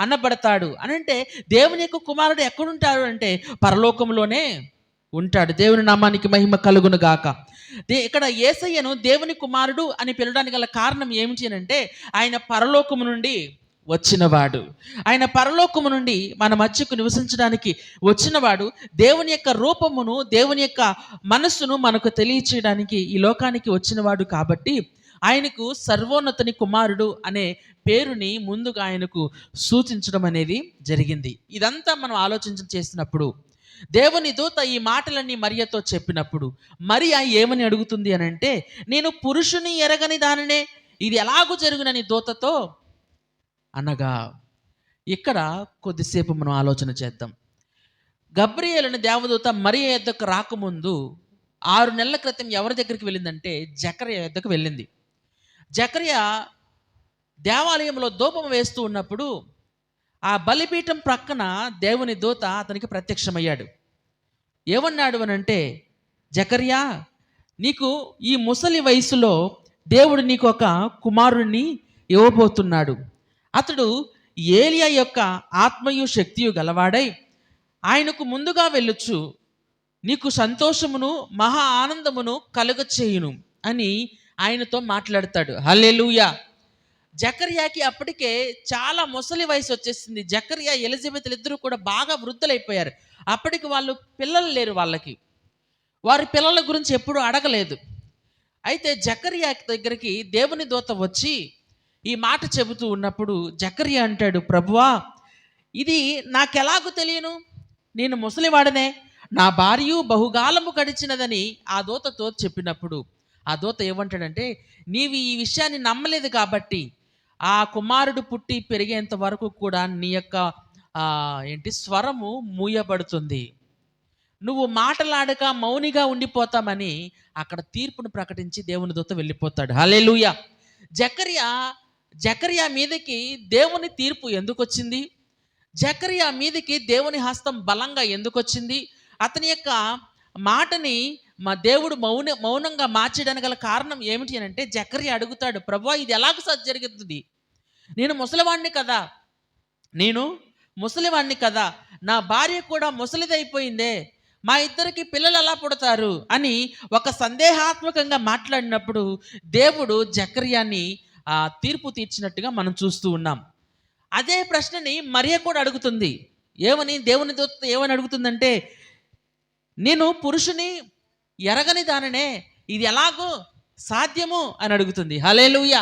అనబడతాడు అని అంటే దేవుని యొక్క కుమారుడు ఎక్కడుంటాడు అంటే పరలోకంలోనే ఉంటాడు. దేవుని నామానికి మహిమ కలుగును గాక. ఇక్కడ యేసయ్యను దేవుని కుమారుడు అని పిలవడానికి గల కారణం ఏమిటి అంటే ఆయన పరలోకము నుండి వచ్చినవాడు. ఆయన పరలోకము నుండి మన మధ్యకు నివసించడానికి వచ్చినవాడు. దేవుని యొక్క రూపమును, దేవుని యొక్క మనస్సును మనకు తెలియచేయడానికి ఈ లోకానికి వచ్చినవాడు కాబట్టి ఆయనకు సర్వోన్నతుని కుమారుడు అనే పేరుని ముందుగా ఆయనకు సూచించడం అనేది జరిగింది. ఇదంతా మనం ఆలోచన చేసినప్పుడు దేవుని దూత ఈ మాటలన్నీ మరియతో చెప్పినప్పుడు మరియ ఏమని అడుగుతుంది అని అంటే నేను పురుషుని ఎరగని దానినే ఇది ఎలాగూ జరుగునని దూతతో అనగా. ఇక్కడ కొద్దిసేపు మనం ఆలోచన చేద్దాం. గబ్రియేలుని దేవదూత మరియ యొద్దకు రాకముందు 6 నెలల క్రితం ఎవరి దగ్గరికి వెళ్ళిందంటే జకర్యా యొద్దకు వెళ్ళింది. జకర్యా దేవాలయంలో ధూపం వేస్తూ ఉన్నప్పుడు ఆ బలిపీఠం ప్రక్కన దేవుని దూత అతనికి ప్రత్యక్షమయ్యాడు. ఏమన్నాడు అని అంటే జకర్యా, నీకు ఈ ముసలి వయసులో దేవుడు నీకు ఒక కుమారుణ్ణి ఇవ్వబోతున్నాడు. అతడు ఏలియా యొక్క ఆత్మయు శక్తియు గలవాడై ఆయనకు ముందుగా వెళ్ళొచ్చు, నీకు సంతోషమును మహా ఆనందమును కలుగచేయును అని ఆయనతో మాట్లాడతాడు. హల్లెలూయా. జకర్యాకి అప్పటికే చాలా ముసలి వయసు వచ్చేసింది. జకర్యా ఎలిజబెత్ ఇద్దరు కూడా బాగా వృద్ధులైపోయారు. అప్పటికి వాళ్ళు పిల్లలు లేరు వాళ్ళకి. వారి పిల్లల గురించి ఎప్పుడూ అడగలేదు. అయితే జకర్యా దగ్గరికి దేవుని దూత వచ్చి ఈ మాట చెబుతూ ఉన్నప్పుడు జకర్యా అంటాడు, ప్రభువా ఇది నాకెలాగూ తెలియను, నేను ముసలివాడనే, నా భార్య బహుకాలము గడిచినదని ఆ దూతతో చెప్పినప్పుడు ఆ దూత ఏమంటాడంటే నీవు ఈ విషయాన్ని నమ్మలేదు కాబట్టి ఆ కుమారుడు పుట్టి పెరిగేంత వరకు కూడా నీ యొక్క స్వరము మూయబడుతుంది, నువ్వు మాటలాడక మౌనిగా ఉండిపోతామని అక్కడ తీర్పును ప్రకటించి దేవుని దూత వెళ్ళిపోతాడు. హల్లెలూయా. జకర్యా మీదకి దేవుని తీర్పు ఎందుకు వచ్చింది? జకర్యా మీదకి దేవుని హస్తం బలంగా ఎందుకు వచ్చింది? అతని యొక్క మాటని మా దేవుడు మౌనంగా మార్చడానికి గల కారణం ఏమిటి అని అంటే, జకర్యా అడుగుతాడు, ప్రభువా ఇది ఎలాగ జరుగుతుంది? నేను ముసలివాణ్ణి కదా, నేను ముసలివాణ్ణి కదా, నా భార్య కూడా ముసలిదైపోయిందే, మా ఇద్దరికి పిల్లలు ఎలా పుడతారు అని ఒక సందేహాత్మకంగా మాట్లాడినప్పుడు దేవుడు జకర్యాని తీర్పు తీర్చినట్టుగా మనం చూస్తూ ఉన్నాం. అదే ప్రశ్నని మరియ కూడా అడుగుతుంది. ఏమని? దేవుని దూత ఏమని అడుగుతుందంటే, నేను పురుషుని ఎరగని దాననే, ఇది ఎలాగో సాధ్యము అని అడుగుతుంది. హల్లెలూయా.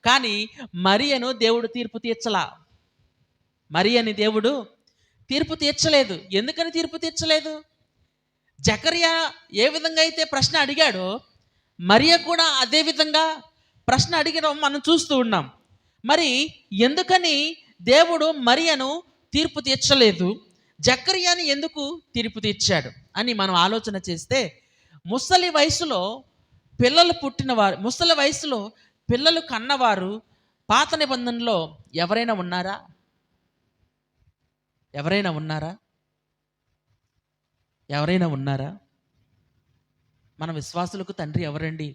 కానీ మరియను దేవుడు తీర్పు తీర్చలా. మరియని దేవుడు తీర్పు తీర్చలేదు. ఎందుకని తీర్పు తీర్చలేదు? జకర్యా ఏ విధంగా అయితే ప్రశ్న అడిగాడో, మరియ కూడా అదే విధంగా ప్రశ్న అడిగడం మనం చూస్తూ ఉన్నాం. మరి ఎందుకని దేవుడు మరియను తీర్పు తీర్చలేదు, జకర్యాని ఎందుకు తీర్పు తీర్చాడు అని మనం ఆలోచన చేస్తే, ముసలి వయసులో ముసలి వయసులో పిల్లలు కన్నవారు పాత నిబంధనలో ఎవరైనా ఉన్నారా? ఎవరైనా ఉన్నారా? ఎవరైనా ఉన్నారా? మన విశ్వాసులకు తండ్రి ఎవరండి?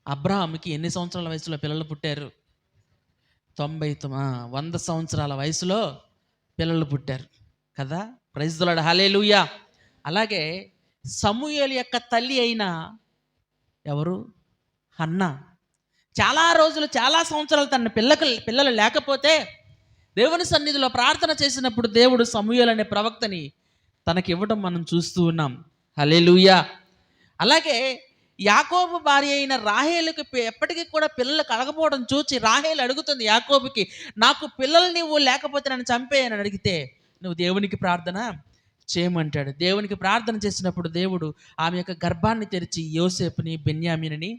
అబ్రహాంకి ఎన్ని సంవత్సరాల వయసులో పిల్లలు పుట్టారు? 100 సంవత్సరాల వయసులో పిల్లలు పుట్టారు కదా. ప్రైజ్ ది లార్డ్, హల్లెలూయా. అలాగే సమూయేలు యొక్క తల్లి అయిన ఎవరు? హన్నా. చాలా రోజులు, చాలా సంవత్సరాలు తన పిల్లలు లేకపోతే దేవుని సన్నిధిలో ప్రార్థన చేసినప్పుడు దేవుడు సమూయేలు అనే ప్రవక్తని తనకి ఇవ్వడం మనం చూస్తూ ఉన్నాం. హల్లెలూయా. అలాగే యాకోబు భార్య అయిన రాహేలుకి ఎప్పటికీ కూడా పిల్లలు కలగపోవడం చూచి రాహేలు అడుగుతుంది యాకోబుకి, నాకు పిల్లలు నువ్వు లేకపోతే నన్ను చంపేయని అడిగితే నువ్వు దేవునికి ప్రార్థన చేయమంటాడు. దేవునికి ప్రార్థన చేసినప్పుడు దేవుడు ఆమె యొక్క గర్భాన్ని తెరిచి యోసేపుని బెన్యామీనుని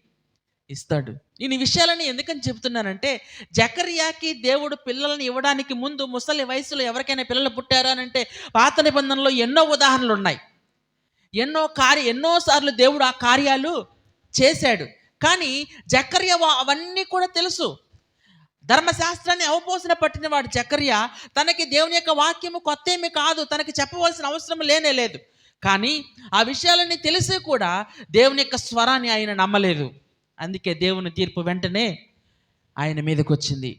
ఇస్తాడు. నేను ఈ విషయాలని ఎందుకని చెప్తున్నానంటే, జకర్యాకి దేవుడు పిల్లల్ని ఇవ్వడానికి ముందు ముసలి వయసులో ఎవరికైనా పిల్లలు పుట్టారు అని అంటే పాత నిబంధనలో ఎన్నో ఉదాహరణలు ఉన్నాయి. ఎన్నోసార్లు దేవుడు ఆ కార్యాలు చేశాడు. కానీ జకర్యా అవన్నీ కూడా తెలుసు. ధర్మశాస్త్రాన్ని అవపోసన పట్టిన వాడు జకర్యా. తనకి దేవుని యొక్క వాక్యము కొత్త ఏమీ కాదు, తనకి చెప్పవలసిన అవసరం లేదు. కానీ ఆ విషయాలన్నీ తెలిసి కూడా దేవుని యొక్క స్వరాన్ని ఆయన నమ్మలేదు. అందుకే దేవుని తీర్పు వెంటనే ఆయన మీదకి వచ్చింది.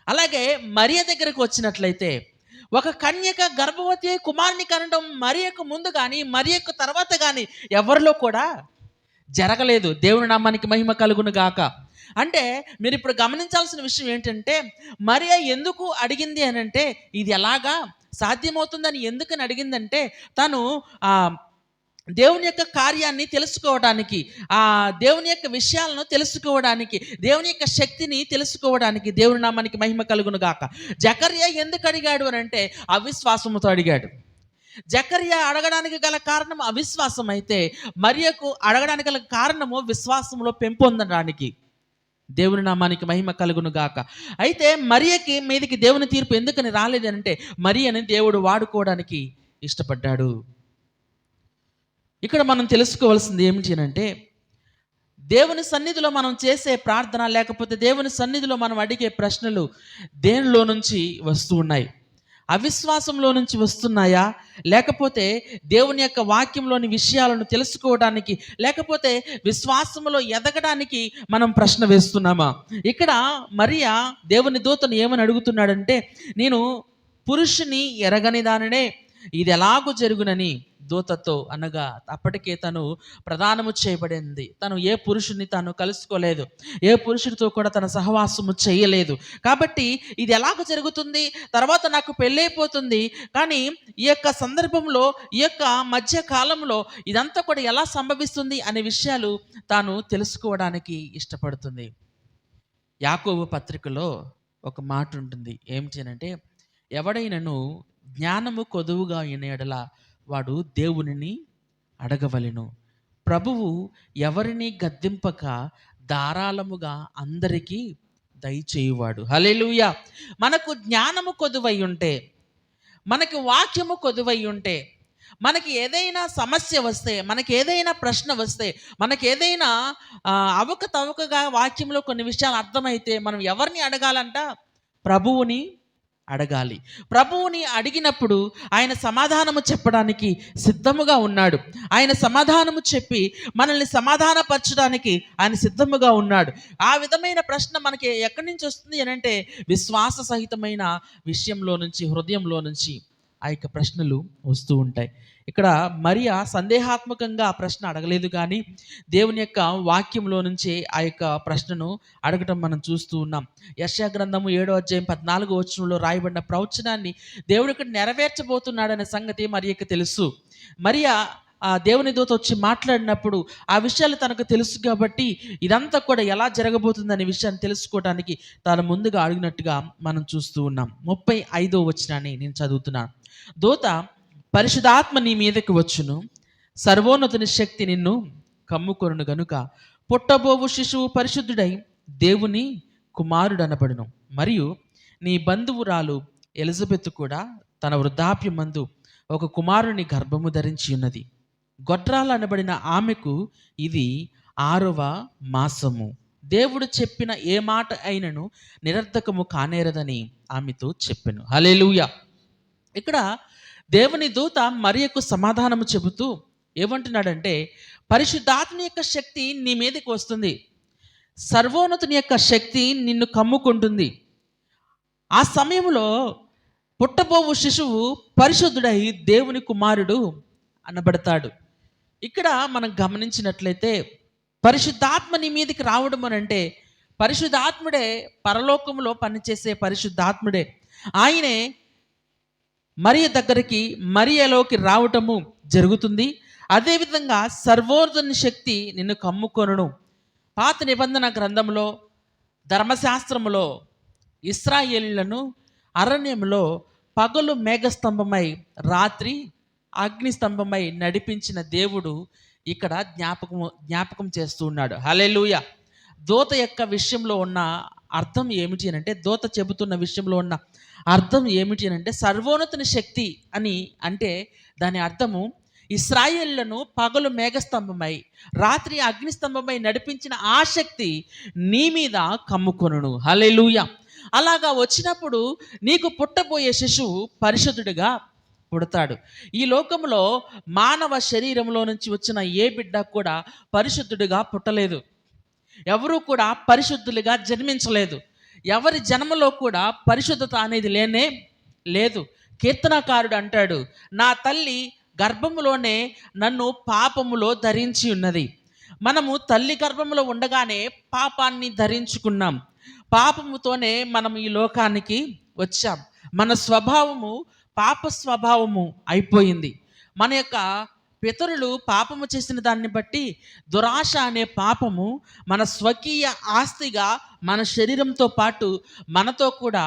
అలాగే మరియ దగ్గరకు వచ్చినట్లయితే, ఒక కన్యక గర్భవతి కుమారుని కనడం మరియకు ముందు కానీ మరియకు తర్వాత కానీ ఎవరిలో కూడా జరగలేదు. దేవుని నామానికి మహిమ కలుగును గాక. అంటే మీరు ఇప్పుడు గమనించాల్సిన విషయం ఏంటంటే, మరియ ఎందుకు అడిగింది అని అంటే, ఇది ఎలాగా సాధ్యమవుతుందని ఎందుకని అడిగిందంటే, తను దేవుని యొక్క కార్యాన్ని తెలుసుకోవడానికి, దేవుని యొక్క విషయాలను తెలుసుకోవడానికి, దేవుని యొక్క శక్తిని తెలుసుకోవడానికి, దేవుని నామానికి మహిమ కలుగును గాక. జకర్యా ఎందుకు అడిగాడు అని అంటే అవిశ్వాసముతో అడిగాడు. జకర్యా అడగడానికి గల కారణం అవిశ్వాసం అయితే, మరియకు అడగడానికి గల కారణము విశ్వాసంలో పెంపొందడానికి. దేవుని నామానికి మహిమ కలుగును గాక. అయితే మరియకి మీదికి దేవుని తీర్పు ఎందుకని రాలేదనంటే, మరియని దేవుడు వాడుకోవడానికి ఇష్టపడ్డాడు. ఇక్కడ మనం తెలుసుకోవాల్సింది ఏమిటి అంటే, దేవుని సన్నిధిలో మనం చేసే ప్రార్థన, లేకపోతే దేవుని సన్నిధిలో మనం అడిగే ప్రశ్నలు దేనిలో నుంచి వస్తూ ఉన్నాయి? అవిశ్వాసంలో నుంచి వస్తున్నాయా, లేకపోతే దేవుని యొక్క వాక్యంలోని విషయాలను తెలుసుకోవడానికి, లేకపోతే విశ్వాసంలో ఎదగడానికి మనం ప్రశ్న వేస్తున్నామా? ఇక్కడ మరియా దేవుని దూతను ఏమని అడుగుతున్నాడంటే, నేను పురుషుని ఎరగని దానినే, ఇది ఎలాగూ జరుగునని దూతతో అనగా, అప్పటికే తను ప్రదానము చేయబడింది. తను ఏ పురుషుని తాను కలుసుకోలేదు, ఏ పురుషుడితో కూడా తన సహవాసము చేయలేదు. కాబట్టి ఇది ఎలాగ జరుగుతుంది, తర్వాత నాకు పెళ్ళైపోతుంది, కానీ ఈ యొక్క సందర్భంలో, ఈ యొక్క మధ్య కాలంలో ఇదంతా కూడా ఎలా సంభవిస్తుంది అనే విషయాలు తాను తెలుసుకోవడానికి ఇష్టపడుతుంది. యాకోబు పత్రికలో ఒక మాట ఉంటుంది. ఏమిటి అంటే, ఎవడైనను జ్ఞానము కొదువుగా అయిన యెడల వాడు దేవునిని అడగవలెను. ప్రభువు ఎవరిని గద్దింపక ధారాళముగా అందరికీ దయచేయువాడు. హల్లెలూయా. మనకు జ్ఞానము కొదువై ఉంటే, మనకి వాక్యము కొదువై ఉంటే, మనకి ఏదైనా సమస్య వస్తే, మనకి ఏదైనా ప్రశ్న వస్తే, మనకి ఏదైనా అవకతవకగా వాక్యంలో కొన్ని విషయాలు అర్థమైతే మనం ఎవరిని అడగాలంట? ప్రభువుని అడగాలి. ప్రభువుని అడిగినప్పుడు ఆయన సమాధానము చెప్పడానికి సిద్ధముగా ఉన్నాడు. ఆయన సమాధానము చెప్పి మనల్ని సమాధానపరచడానికి ఆయన సిద్ధముగా ఉన్నాడు. ఆ విధమైన ప్రశ్న మనకి ఎక్కడి నుంచి వస్తుంది అని అంటే విశ్వాస సహితమైన విషయంలో నుంచి, హృదయంలో నుంచి ఆ యొక్క ప్రశ్నలు వస్తూ ఉంటాయి. ఇక్కడ మరియా సందేహాత్మకంగా ఆ ప్రశ్న అడగలేదు, కానీ దేవుని యొక్క వాక్యంలో నుంచి ఆ యొక్క ప్రశ్నను అడగటం మనం చూస్తూ ఉన్నాం. యెషయా గ్రంథము 7వ అధ్యాయం 14వ వచనంలో రాయబడిన ప్రవచనాన్ని దేవుడు ఇక్కడ నెరవేర్చబోతున్నాడనే సంగతి మరియకి తెలుసు. మరియా ఆ దేవుని దూత వచ్చి మాట్లాడినప్పుడు ఆ విషయాలు తనకు తెలుసు కాబట్టి ఇదంతా కూడా ఎలా జరగబోతుందనే విషయాన్ని తెలుసుకోవడానికి తాను ముందుగా అడిగినట్టుగా మనం చూస్తూ ఉన్నాం. 35వ వచనాన్ని నేను చదువుతున్నాను. దూత, పరిశుద్ధాత్మ నీ మీదకి వచ్చును, సర్వోన్నతుని శక్తి నిన్ను కమ్ముకొనును గనుక పుట్టబోవు శిశువు పరిశుద్ధుడై దేవుని కుమారుడు అనబడును. మరియు నీ బంధువురాలు ఎలిజబెత్ కూడా తన వృద్ధాప్యమందు ఒక కుమారుని గర్భము ధరించి ఉన్నది. గొడ్రాలు అనబడిన ఆమెకు ఇది 6వ మాసము. దేవుడు చెప్పిన ఏ మాట అయినను నిరర్ధకము కానేరదని ఆమెతో చెప్పెను. హల్లెలూయా. ఇక్కడ దేవుని దూత మరియకు సమాధానము చెబుతూ ఏమంటున్నాడంటే, పరిశుద్ధాత్మ యొక్క శక్తి నీ మీదకి వస్తుంది, సర్వోన్నతుని యొక్క శక్తి నిన్ను కమ్ముకుంటుంది. ఆ సమయంలో పుట్టబోవు శిశువు పరిశుద్ధుడై దేవుని కుమారుడు అనబడతాడు. ఇక్కడ మనం గమనించినట్లయితే పరిశుద్ధాత్మ నీ మీదకి రావడం అని అంటే పరిశుద్ధాత్ముడే, పరలోకంలో పనిచేసే పరిశుద్ధాత్ముడే. ఆయనే మరియ దగ్గరికి, మరియలోకి రావటము జరుగుతుంది. అదేవిధంగా సర్వోన్నతుని శక్తి నిన్ను కమ్ముకొనును. పాత నిబంధన గ్రంథంలో, ధర్మశాస్త్రములో ఇశ్రాయేలీయులను అరణ్యంలో పగలు మేఘస్తంభమై రాత్రి అగ్నిస్తంభమై నడిపించిన దేవుడు ఇక్కడ జ్ఞాపకం చేస్తూ ఉన్నాడు. హల్లెలూయా. దూత యొక్క విషయంలో ఉన్న అర్థం ఏమిటి అని అంటే, దూత చెబుతున్న విషయంలో ఉన్న అర్థం ఏమిటి అని అంటే, సర్వోన్నతుని శక్తి అని అంటే దాని అర్థము ఇశ్రాయేలులను పగలు మేఘస్తంభమై రాత్రి అగ్నిస్తంభమై నడిపించిన ఆ శక్తి నీ మీద కమ్ముకొనును. హల్లెలూయా. అలాగా వచ్చినప్పుడు నీకు పుట్టబోయే శిశువు పరిశుద్ధుడిగా పుడతాడు. ఈ లోకంలో మానవ శరీరంలో నుంచి వచ్చిన ఏ బిడ్డ కూడా పరిశుద్ధుడిగా పుట్టలేదు. ఎవరూ కూడా పరిశుద్ధులుగా జన్మించలేదు. ఎవరి జన్మలో కూడా పరిశుద్ధత అనేది లేనే లేదు. కీర్తనకారుడు అంటాడు, నా తల్లి గర్భములోనే నన్ను పాపములో ధరించి ఉన్నది. మనము తల్లి గర్భంలో ఉండగానే పాపాన్ని ధరించుకున్నాం. పాపముతోనే మనం ఈ లోకానికి వచ్చాం. మన స్వభావము పాప స్వభావము అయిపోయింది. మన యొక్క పితరులు పాపము చేసిన దాన్ని బట్టి దురాశ అనే పాపము మన స్వకీయ ఆస్తిగా మన శరీరంతో పాటు మనతో కూడా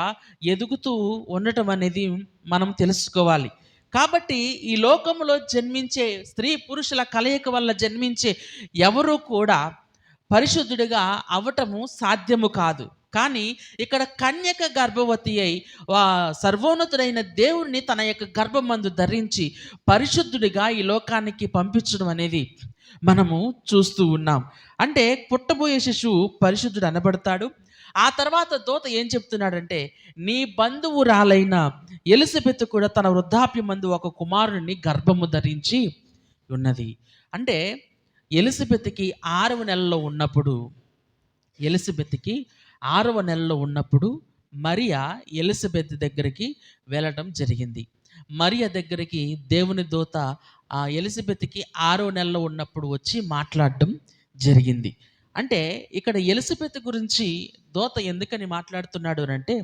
ఎదుగుతూ ఉండటం అనేది మనం తెలుసుకోవాలి. కాబట్టి ఈ లోకంలో జన్మించే స్త్రీ పురుషుల కలయిక వల్ల జన్మించే ఎవరూ కూడా పరిశుద్ధుడిగా అవటము సాధ్యము కాదు. కానీ ఇక్కడ కన్యక గర్భవతి అయి సర్వోన్నతుడైన దేవుణ్ణి తన యొక్క గర్భమందు ధరించి పరిశుద్ధుడిగా ఈ లోకానికి పంపించడం అనేది మనము చూస్తూ ఉన్నాం. అంటే పుట్టబోయే శిశువు పరిశుద్ధుడు అనబడతాడు. ఆ తర్వాత దూత ఏం చెప్తున్నాడంటే, నీ బంధువురాలైన ఎలిజబెత్ కూడా తన వృద్ధాప్యమందు ఒక కుమారుని గర్భము ధరించి ఉన్నది. అంటే ఎలిజబెత్కి 6వ నెలలో ఉన్నప్పుడు మరియా ఎలిజబెత్ దగ్గరికి వెళ్ళడం జరిగింది. మరియా దగ్గరికి దేవుని దూత ఆ ఎలిజబెత్కి 6వ నెలలో ఉన్నప్పుడు వచ్చి మాట్లాడడం జరిగింది. అంటే ఇక్కడ ఎలిజబెత్ గురించి దూత ఎందుకని మాట్లాడుతున్నాడు అంటే,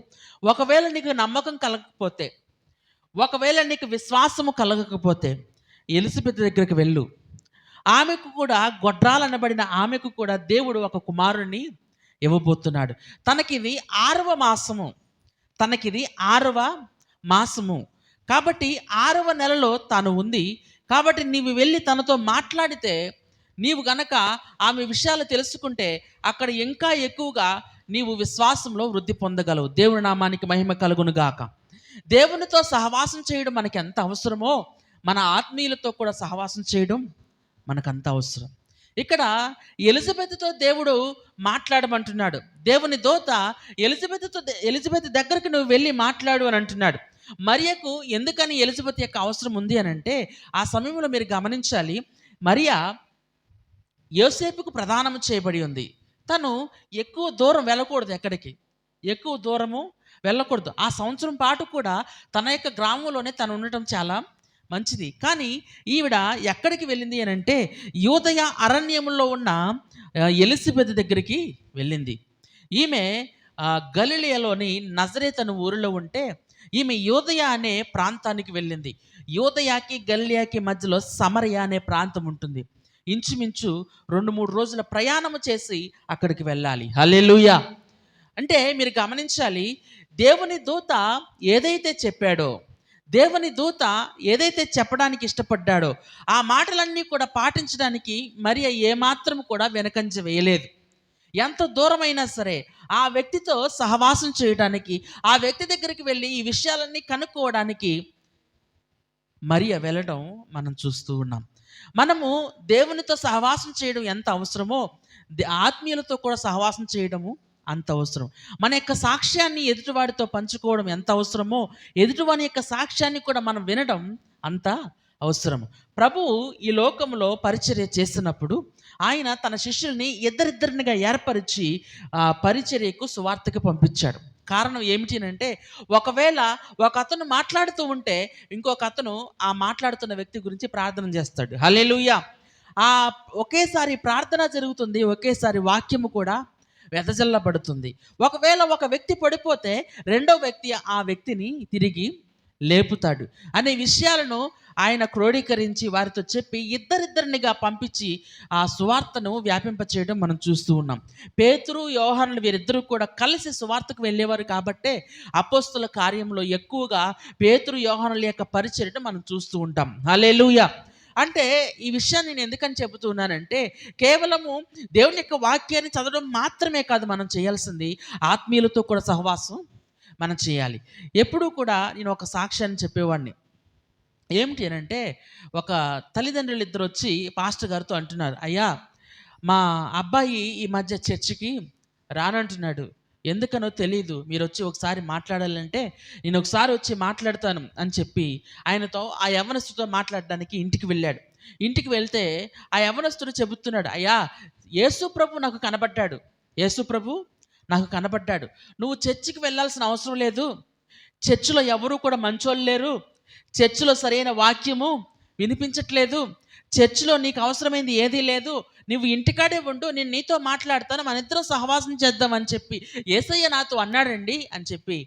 ఒకవేళ నీకు నమ్మకం కలగకపోతే, ఒకవేళ నీకు విశ్వాసము కలగకపోతే ఎలిజబెత్ దగ్గరికి వెళ్ళు. ఆమెకు కూడా గొడ్రాలనబడిన ఆమెకు కూడా దేవుడు ఒక కుమారుని ఇవ్వబోతున్నాడు. తనకిది 6వ మాసము కాబట్టి 6వ నెలలో తాను ఉంది. కాబట్టి నీవు వెళ్ళి తనతో మాట్లాడితే, నీవు గనక ఆమె విషయాలు తెలుసుకుంటే అక్కడ ఇంకా ఎక్కువగా నీవు విశ్వాసంలో వృద్ధి పొందగలవు. దేవుని నామానికి మహిమ కలుగును గాక. దేవునితో సహవాసం చేయడం మనకి ఎంత అవసరమో, మన ఆత్మీయులతో కూడా సహవాసం చేయడం మనకంత అవసరం. ఇక్కడ ఎలిజబెత్తో దేవుడు మాట్లాడమంటున్నాడు. దేవుని దూత ఎలిజబెత్ దగ్గరికి నువ్వు వెళ్ళి మాట్లాడు అని అంటున్నాడు. మరియకు ఎందుకని ఎలిజబెత్ యొక్క అవసరం ఉంది అని అంటే, ఆ సమయంలో మీరు గమనించాలి, మరియా యోసేపుకు ప్రదానం చేయబడి ఉంది. తను ఎక్కువ దూరం వెళ్ళకూడదు, ఎక్కడికి ఎక్కువ దూరము వెళ్ళకూడదు. ఆ సంవత్సరం పాటు కూడా తన యొక్క గ్రామంలోనే తను ఉండటం చాలా మంచిది. కానీ ఈవిడ ఎక్కడికి వెళ్ళింది అని అంటే, యూదయ అరణ్యంలో ఉన్న ఎలిజబెత్ దగ్గరికి వెళ్ళింది. ఈమె గలిలయలోని నజరేత్ అనే ఊరిలో ఉంటే, ఈమె యూదయ అనే ప్రాంతానికి వెళ్ళింది. యూదయాకి గలిలయకి మధ్యలో సమరయ అనే ప్రాంతం ఉంటుంది. ఇంచుమించు 2-3 రోజుల ప్రయాణం చేసి అక్కడికి వెళ్ళాలి. హల్లెలూయా. అంటే మీరు గమనించాలి, దేవుని దూత ఏదైతే చెప్పాడో, దేవుని దూత ఏదైతే చెప్పడానికి ఇష్టపడ్డాడో, ఆ మాటలన్నీ కూడా పాటించడానికి మరియ ఏమాత్రం కూడా వెనకంజ వేయలేదు. ఎంత దూరమైనా సరే ఆ వ్యక్తితో సహవాసం చేయడానికి, ఆ వ్యక్తి దగ్గరికి వెళ్ళి ఈ విషయాలన్నీ కనుక్కోవడానికి మరియ వెళ్ళడం మనం చూస్తూ ఉన్నాం. మనము దేవునితో సహవాసం చేయడం ఎంత అవసరమో, ఆత్మీయులతో కూడా సహవాసం చేయడము అంత అవసరం. మన యొక్క సాక్ష్యాన్ని ఎదుటివాడితో పంచుకోవడం ఎంత అవసరమో, ఎదుటివాని యొక్క సాక్ష్యాన్ని కూడా మనం వినడం అంత అవసరం. ప్రభువు ఈ లోకంలో పరిచర్య చేస్తున్నప్పుడు ఆయన తన శిష్యుల్ని ఇద్దరిద్దరినిగా ఏర్పరిచి పరిచర్యకు సువార్తకు పంపించాడు. కారణం ఏమిటి అంటే, ఒకవేళ ఒక అతను మాట్లాడుతూ ఉంటే ఇంకొక అతను ఆ మాట్లాడుతున్న వ్యక్తి గురించి ప్రార్థన చేస్తాడు. హల్లెలూయా. ఒకేసారి ప్రార్థన జరుగుతుంది, ఒకేసారి వాక్యము కూడా వెదజల్లబడుతుంది. ఒకవేళ ఒక వ్యక్తి పడిపోతే రెండో వ్యక్తి ఆ వ్యక్తిని తిరిగి లేపుతాడు అనే విషయాలను ఆయన క్రోడీకరించి వారితో చెప్పి ఇద్దరిద్దరినిగా పంపించి ఆ సువార్తను వ్యాపింపచేయడం మనం చూస్తూ ఉన్నాం. పేతురు, యోహానులు వీరిద్దరూ కూడా కలిసి సువార్తకు వెళ్ళేవారు కాబట్టే అపోస్తుల కార్యంలో ఎక్కువగా పేతురు, యోహానుల యొక్క పరిచర్యను మనం చూస్తూ ఉంటాం. హల్లెలూయా. అంటే ఈ విషయాన్ని నేను ఎందుకని చెబుతున్నానంటే, కేవలము దేవుని యొక్క వాక్యాన్ని చదవడం మాత్రమే కాదు మనం చేయాల్సింది, ఆత్మీయులతో కూడా సహవాసం మనం చేయాలి. ఎప్పుడూ కూడా నేను ఒక సాక్ష్యాన్ని చెప్పేవాడిని. ఏమిటి అని అంటే, ఒక తల్లిదండ్రులు ఇద్దరు వచ్చి పాస్టర్ గారితో అంటున్నారు, అయ్యా మా అబ్బాయి ఈ మధ్య చర్చికి రానంటున్నాడు, ఎందుకనో తెలీదు, మీరు వచ్చి ఒకసారి మాట్లాడాలంటే నేను ఒకసారి వచ్చి మాట్లాడతాను అని చెప్పి ఆయనతో ఆ యవనస్తుతో మాట్లాడడానికి ఇంటికి వెళ్ళాడు. ఇంటికి వెళ్తే ఆ యవనస్తుడు చెబుతున్నాడు, అయ్యా యేసు ప్రభు నాకు కనబడ్డాడు, యేసు ప్రభు నాకు కనబడ్డాడు, నువ్వు చర్చికి వెళ్ళాల్సిన అవసరం లేదు, చర్చిలో ఎవరూ కూడా మంచోళ్ళు లేరు, చర్చిలో సరైన వాక్యము వినిపించట్లేదు, చర్చిలో నీకు అవసరమైంది ఏదీ లేదు, నువ్వు ఇంటికాడే ఉండు, నేను నీతో మాట్లాడతాను, మన ఇద్దరం సహవాసం చేద్దామని చెప్పి యేసయ్య నాతో అన్నాడండి అని చెప్పి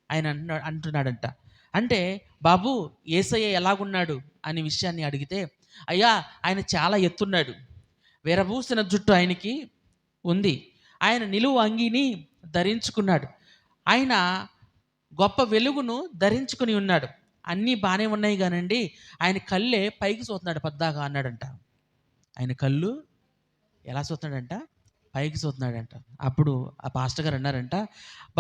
ఆయన అంటున్నాడంట. అంటే బాబు యేసయ్య ఎలాగున్నాడు అనే విషయాన్ని అడిగితే, అయ్యా ఆయన చాలా ఎత్తున్నాడు, విరబూసిన జుట్టు ఆయనకి ఉంది, ఆయన నిలువు అంగీని ధరించుకున్నాడు, ఆయన గొప్ప వెలుగును ధరించుకుని ఉన్నాడు, అన్నీ బాగానే ఉన్నాయి కానండి ఆయన కళ్ళే పైకి చూస్తున్నాడు పద్దాగా అన్నాడంట. ఆయన కళ్ళు ఎలా చూస్తున్నాడంట, పైకి చూస్తున్నాడంట. అప్పుడు ఆ పాస్టర్ గారు అన్నారంట,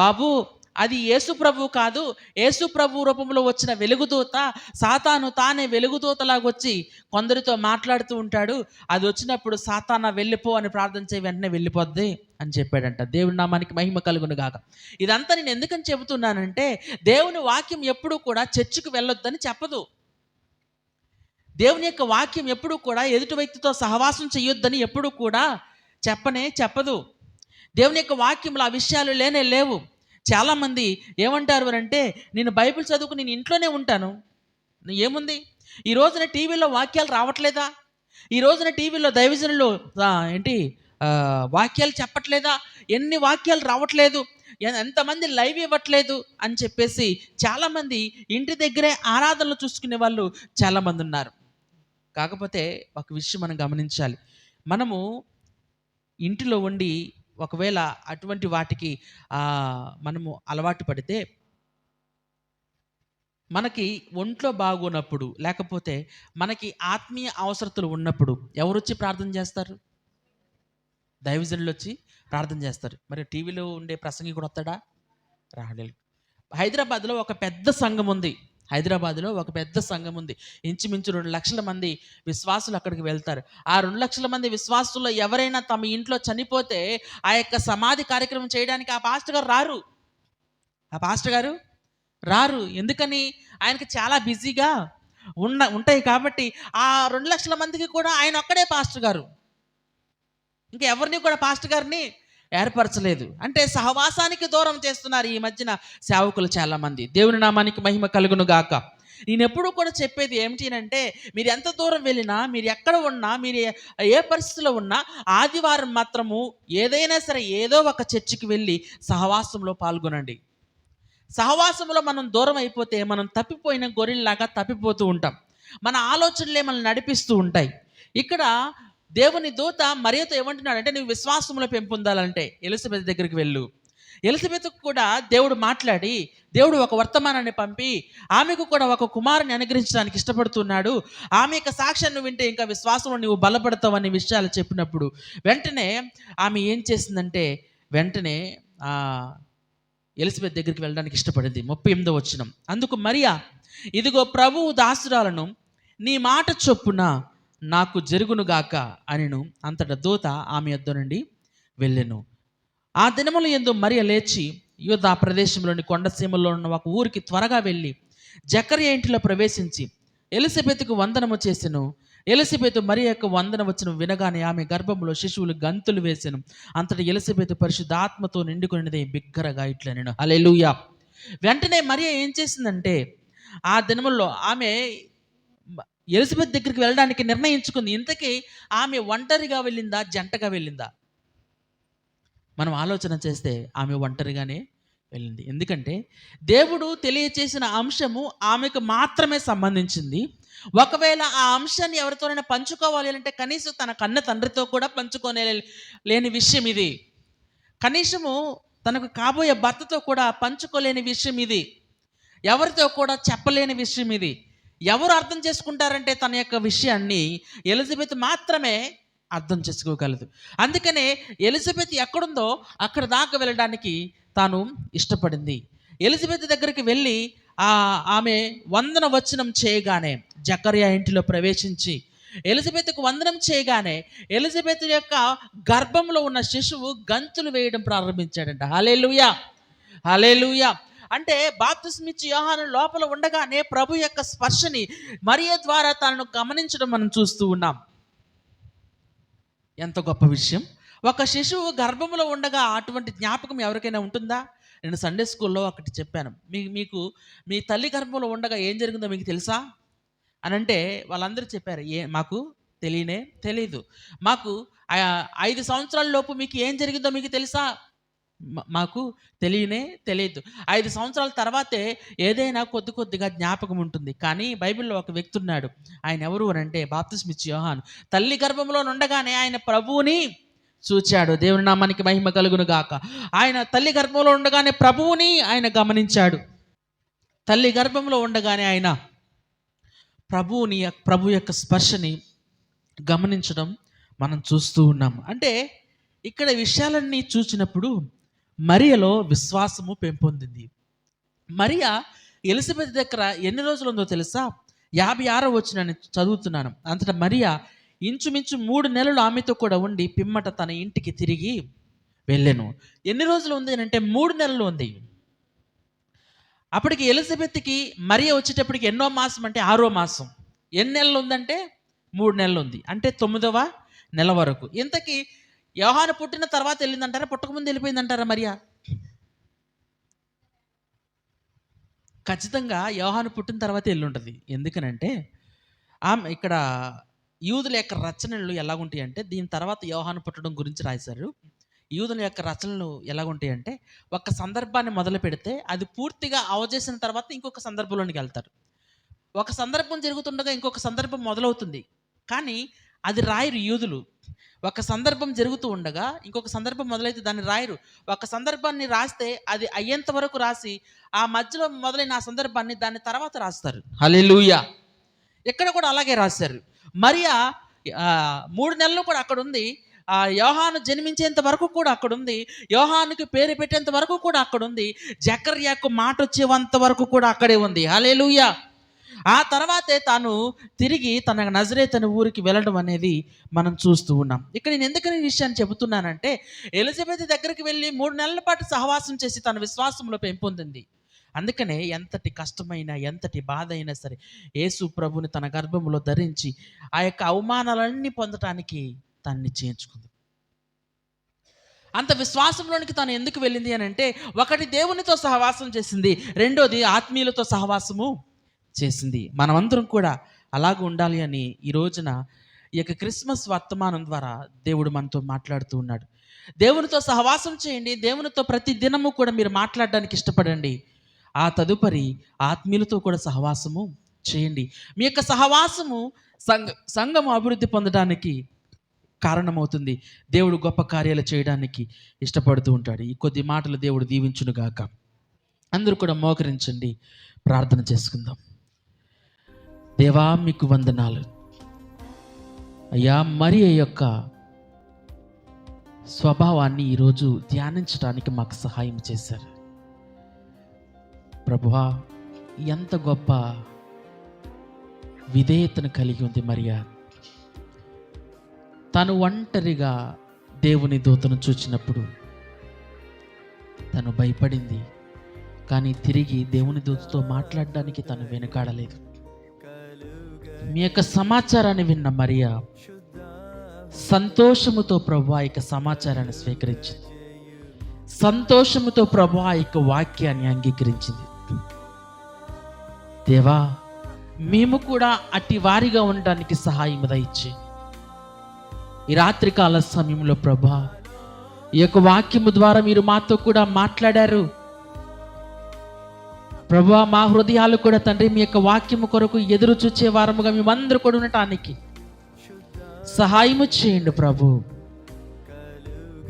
బాబు అది యేసు ప్రభు కాదు, యేసు ప్రభు రూపంలో వచ్చిన వెలుగుదూత, సాతాను తానే వెలుగుదూతలాగా వచ్చి కొందరితో మాట్లాడుతూ ఉంటాడు, అది వచ్చినప్పుడు సాతానా వెళ్ళిపో అని ప్రార్థన చేయి, వెంటనే వెళ్ళిపోద్ది అని చెప్పాడంట. దేవుని నామానికి మహిమ కలుగును గాక. ఇదంతా నేను ఎందుకని చెబుతున్నానంటే, దేవుని వాక్యం ఎప్పుడూ కూడా చర్చికి వెళ్ళొద్దని చెప్పదు, దేవుని యొక్క వాక్యం ఎప్పుడూ కూడా ఎదుటి వ్యక్తితో సహవాసం చేయొద్దని ఎప్పుడూ కూడా చెప్పదు. దేవుని యొక్క వాక్యంలో ఆ విషయాలు లేవు. చాలామంది ఏమంటారు అంటే, నేను బైబిల్ చదువుకు నేను ఇంట్లోనే ఉంటాను, ఏముంది, ఈ రోజున టీవీలో వాక్యాలు రావట్లేదా, ఈ రోజున టీవీలో దైవజనులు వాక్యాలు చెప్పట్లేదా, ఎన్ని వాక్యాలు రావట్లేదు, ఎంతమంది లైవ్ ఇవ్వట్లేదు అని చెప్పేసి చాలామంది ఇంటి దగ్గరే ఆరాధనలు చూసుకునే వాళ్ళు చాలామంది ఉన్నారు. కాకపోతే ఒక విషయం మనం గమనించాలి, మనము ఇంటిలో ఉండి ఒకవేళ అటువంటి వాటికి మనము అలవాటు పడితే, మనకి ఒంట్లో బాగోనప్పుడు లేకపోతే మనకి ఆత్మీయ అవసరతలు ఉన్నప్పుడు ఎవరు వచ్చి ప్రార్థన చేస్తారు? దైవజనులు వచ్చి ప్రార్థన చేస్తారు. మరి టీవీలో ఉండే ప్రసంగి కూడా వస్తాడా? రాలేడు. హైదరాబాద్లో ఒక పెద్ద సంఘం ఉంది, హైదరాబాద్లో ఒక పెద్ద సంఘం ఉంది. ఇంచుమించు 2 లక్షల మంది విశ్వాసులు అక్కడికి వెళ్తారు. ఆ 2 లక్షల మంది విశ్వాసుల్లో ఎవరైనా తమ ఇంట్లో చనిపోతే ఆ యొక్క సమాధి కార్యక్రమం చేయడానికి ఆ పాస్టర్ గారు రారు. ఆ పాస్టర్ గారు రారు. ఎందుకని? ఆయనకి చాలా బిజీగా ఉంటాయి కాబట్టి. ఆ 2 లక్షల మందికి కూడా ఆయన ఒక్కడే పాస్టర్ గారు. ఇంకా ఎవరిని కూడా పాస్టర్ గారిని ఏర్పరచలేదు. అంటే సహవాసానికి దూరం చేస్తున్నారు ఈ మధ్యన సేవకులు చాలామంది. దేవుని నామానికి మహిమ కలుగును గాక. నేనెప్పుడు కూడా చెప్పేది ఏమిటి అంటే, మీరు ఎంత దూరం వెళ్ళినా, మీరు ఎక్కడ ఉన్నా, మీరు ఏ పరిస్థితిలో ఉన్నా, ఆదివారం మాత్రము ఏదైనా సరే ఏదో ఒక చర్చికి వెళ్ళి సహవాసంలో పాల్గొనండి. సహవాసంలో మనం దూరం అయిపోతే మనం తప్పిపోయిన గొర్రెల్లాగా తప్పిపోతూ ఉంటాం. మన ఆలోచనలే మనల్ని నడిపిస్తూ ఉంటాయి. ఇక్కడ దేవుని దూత మరియతో ఏమంటున్నాడంటే, నువ్వు విశ్వాసంలో పెంపొందాలంటే ఎలిజబెత్ దగ్గరికి వెళ్ళు. ఎలిజబెత్కు కూడా దేవుడు మాట్లాడి, దేవుడు ఒక వర్తమానాన్ని పంపి ఆమెకు కూడా ఒక కుమారుని అనుగ్రహించడానికి ఇష్టపడుతున్నాడు. ఆమె యొక్క సాక్ష్యాన్ని వింటే ఇంకా విశ్వాసంలో నువ్వు బలపడతావు అనే విషయాలు చెప్పినప్పుడు వెంటనే ఆమె ఏం చేసిందంటే, వెంటనే ఎలిజబెత్ దగ్గరికి వెళ్ళడానికి ఇష్టపడింది. 38వ వచనం, అందుకు మరియా, ఇదిగో ప్రభువు దాసురాలను, నీ మాట చొప్పున నాకు జరుగునుగాక అనెను. అంతటా దూత ఆమె యొద్ద నుండి వెళ్ళెను. ఆ దినముల యందు మరియ లేచి యూదా ప్రదేశంలోని కొండసీమల్లో ఉన్న ఒక ఊరికి త్వరగా వెళ్ళి జకర్యా ఇంటిలో ప్రవేశించి ఎలిజబెత్కు వందనము చేసెను. ఎలిజబెత్ మరియ యొక్క వందన వచ్చిన వినగానే ఆమె గర్భంలో శిశువులు గంతులు వేసెను. అంతటి ఎలిజబెత్ పరిశుద్ధాత్మతో నిండుకున్నది బిగ్గరగా ఇట్లనెను, హల్లెలూయా. వెంటనే మరియ ఏం చేసిందంటే, ఆ దినముల్లో ఆమె ఎలిజబెత్ దగ్గరికి వెళ్ళడానికి నిర్ణయించుకుంది. ఇంతకీ ఆమె ఒంటరిగా వెళ్ళిందా, జంటగా వెళ్ళిందా? మనం ఆలోచన చేస్తే ఆమె ఒంటరిగానే వెళ్ళింది. ఎందుకంటే దేవుడు తెలియచేసిన అంశము ఆమెకు మాత్రమే సంబంధించింది. ఒకవేళ ఆ అంశాన్ని ఎవరితోనైనా పంచుకోవాలి అంటే కనీసం తన కన్న తండ్రితో కూడా పంచుకోనే లేని విషయం ఇది. కనీసము తనకు కాబోయే భర్తతో కూడా పంచుకోలేని విషయం ఇది. ఎవరితో కూడా చెప్పలేని విషయం ఇది. ఎవరు అర్థం చేసుకుంటారంటే తన యొక్క విషయాన్ని ఎలిజబెత్ మాత్రమే అర్థం చేసుకోగలదు. అందుకనే ఎలిజబెత్ ఎక్కడుందో అక్కడ దాకా వెళ్ళడానికి తాను ఇష్టపడింది. ఎలిజబెత్ దగ్గరికి వెళ్ళి ఆమె వందన వచనం చేయగానే జకర్యా ఇంటిలో ప్రవేశించి ఎలిజబెత్కు వందనం చేయగానే ఎలిజబెత్ యొక్క గర్భంలో ఉన్న శిశువు గంతులు వేయడం ప్రారంభించాడంట. హల్లెలూయా, హల్లెలూయా. అంటే బాప్తిస్మిచ్చి యోహాను లోపల ఉండగానే ప్రభు యొక్క స్పర్శని మరియ ద్వారా తనను గమనించడం మనం చూస్తూ ఉన్నాం. ఎంత గొప్ప విషయం! ఒక శిశువు గర్భంలో ఉండగా అటువంటి జ్ఞాపకం ఎవరికైనా ఉంటుందా? నేను సండే స్కూల్లో ఒకటి చెప్పాను. మీకు మీ తల్లి గర్భంలో ఉండగా ఏం జరిగిందో మీకు తెలుసా అని అంటే వాళ్ళందరూ చెప్పారు, మాకు తెలీదు. మాకు 5 సంవత్సరాల లోపు మీకు ఏం జరిగిందో మీకు తెలుసా? మాకు తెలియదు. 5 సంవత్సరాల తర్వాతే ఏదైనా కొద్దిగా జ్ఞాపకం ఉంటుంది. కానీ బైబిల్లో ఒక వ్యక్తి ఉన్నాడు. ఆయన ఎవరు అని అంటే బాప్తిస్మిచ్చి యోహాను. తల్లి గర్భంలో ఉండగానే ఆయన ప్రభువుని చూచాడు. దేవుని నామానికి మహిమ కలుగును గాక. ఆయన తల్లి గర్భంలో ఉండగానే ప్రభువుని ఆయన గమనించాడు. తల్లి గర్భంలో ఉండగానే ఆయన ప్రభు యొక్క స్పర్శని గమనించడం మనం చూస్తూ ఉన్నాం. అంటే ఇక్కడ విషయాలన్నీ చూసినప్పుడు మరియలో విశ్వాసము పెంపొందింది. మరియ ఎలిజబెత్ దగ్గర ఎన్ని రోజులు ఉందో తెలుసా? 56వ వచనాన్ని చదువుతున్నాను. అంతటా మరియ ఇంచుమించు 3 నెలలు ఆమెతో కూడా ఉండి పిమ్మట తన ఇంటికి తిరిగి వెళ్ళెను. ఎన్ని రోజులు ఉంది అంటే 3 నెలలు ఉంది. అప్పటికి ఎలిజబెత్కి మరియ వచ్చేటప్పటికి ఎన్నో మాసం అంటే 6వ మాసం. ఎన్ని నెలలు ఉందంటే 3 నెలలు ఉంది. అంటే 9వ నెల వరకు. ఇంతకీ యోహాను పుట్టిన తర్వాత వెళ్ళిందంటారా, పుట్టకముందు వెళ్ళిపోయిందంటారా మరియా? ఖచ్చితంగా యోహాను పుట్టిన తర్వాత వెళ్ళి ఉంటుంది. ఎందుకనంటే ఆమె ఇక్కడ యూదుల యొక్క రచనలు ఎలాగుంటాయి అంటే, దీని తర్వాత యోహాను పుట్టడం గురించి రాశారు. యూదుల యొక్క రచనలు ఎలాగుంటాయి అంటే, ఒక సందర్భాన్ని మొదలు పెడితే అది పూర్తిగా అవజేసిన తర్వాత ఇంకొక సందర్భంలోనికి వెళ్తారు. ఒక సందర్భం జరుగుతుండగా ఇంకొక సందర్భం మొదలవుతుంది, కానీ అది రాయరు యూదులు. ఒక సందర్భం జరుగుతూ ఉండగా ఇంకొక సందర్భం మొదలైతే దాన్ని రాయరు. ఒక సందర్భాన్ని రాస్తే అది అయ్యేంత వరకు రాసి ఆ మధ్యలో మొదలైన ఆ సందర్భాన్ని దాని తర్వాత రాస్తారు. హల్లెలూయా. ఇక్కడ కూడా అలాగే రాశారు. మరియా 3 నెలలు కూడా అక్కడ ఉంది. ఆ యోహాను జన్మించేంత వరకు కూడా అక్కడ ఉంది. యోహానుకి పేరు పెట్టేంత వరకు కూడా అక్కడ ఉంది. జకర్యాకు మాట వచ్చేంత వరకు కూడా అక్కడే ఉంది. హల్లెలూయా. ఆ తర్వాతే తాను తిరిగి తన నజరేతు అనే ఊరికి వెళ్ళడం అనేది మనం చూస్తూ ఉన్నాం. ఇక్కడ నేను ఎందుకని ఈ విషయాన్ని చెబుతున్నానంటే, ఎలిజబెత్ దగ్గరికి వెళ్ళి 3 నెలల పాటు సహవాసం చేసి తన విశ్వాసంలో పెంపొందింది. అందుకనే ఎంతటి కష్టమైన, ఎంతటి బాధ అయినా సరే యేసు ప్రభుని తన గర్భంలో ధరించి ఆ యొక్క అవమానాలన్నీ పొందటానికి తనని చేయించుకుంది. అంత విశ్వాసంలోనికి తను ఎందుకు వెళ్ళింది అని అంటే, ఒకటి దేవునితో సహవాసం చేసింది, రెండోది ఆత్మీయులతో సహవాసము చేసింది. మనమందరం కూడా అలాగ ఉండాలి అని ఈ రోజున ఈ యొక్క క్రిస్మస్ వర్తమానం ద్వారా దేవుడు మనతో మాట్లాడుతూ ఉన్నాడు. దేవునితో సహవాసం చేయండి, దేవునితో ప్రతి దినము కూడా మీరు మాట్లాడడానికి ఇష్టపడండి. ఆ తదుపరి ఆత్మీయులతో కూడా సహవాసము చేయండి. మీ యొక్క సహవాసము సంఘము అభివృద్ధి పొందడానికి కారణమవుతుంది. దేవుడు గొప్ప కార్యాలు చేయడానికి ఇష్టపడుతూ ఉంటాడు. ఈ కొద్ది మాటలు దేవుడు దీవించునుగాక. అందరూ కూడా మోకరించండి, ప్రార్థన చేసుకుందాం. దేవా, మీకు వందనాలు అయ్యా. మరియ యొక్క స్వభావాన్ని ఈరోజు ధ్యానించడానికి మాకు సహాయం చేశారు ప్రభువా. ఎంత గొప్ప విధేయతను కలిగి ఉంది మరియా. తను ఒంటరిగా దేవుని దూతను చూచినప్పుడు తను భయపడింది, కానీ తిరిగి దేవుని దూతతో మాట్లాడడానికి తను వెనుకాడలేదు. మీ యొక్క సమాచారాన్ని విన్న మరియా సంతోషముతో ప్రభువా యొక్క సమాచారాన్ని స్వీకరించింది. సంతోషముతో ప్రభువా యొక్క వాక్యాన్ని అంగీకరించింది. దేవా, మేము కూడా అట్టి వారిగా ఉండడానికి సహాయం దయచేయండి. ఈ రాత్రికాల సమయంలో ప్రభువా, ఈ యొక్క వాక్యము ద్వారా మీరు మాతో కూడా మాట్లాడారు ప్రభువా. మా హృదయాలు కూడా తండ్రి మీ యొక్క వాక్యము కొరకు ఎదురు చూచే వారముగా మేమందరూ కూడా ఉండటానికి సహాయము చేయండి ప్రభు.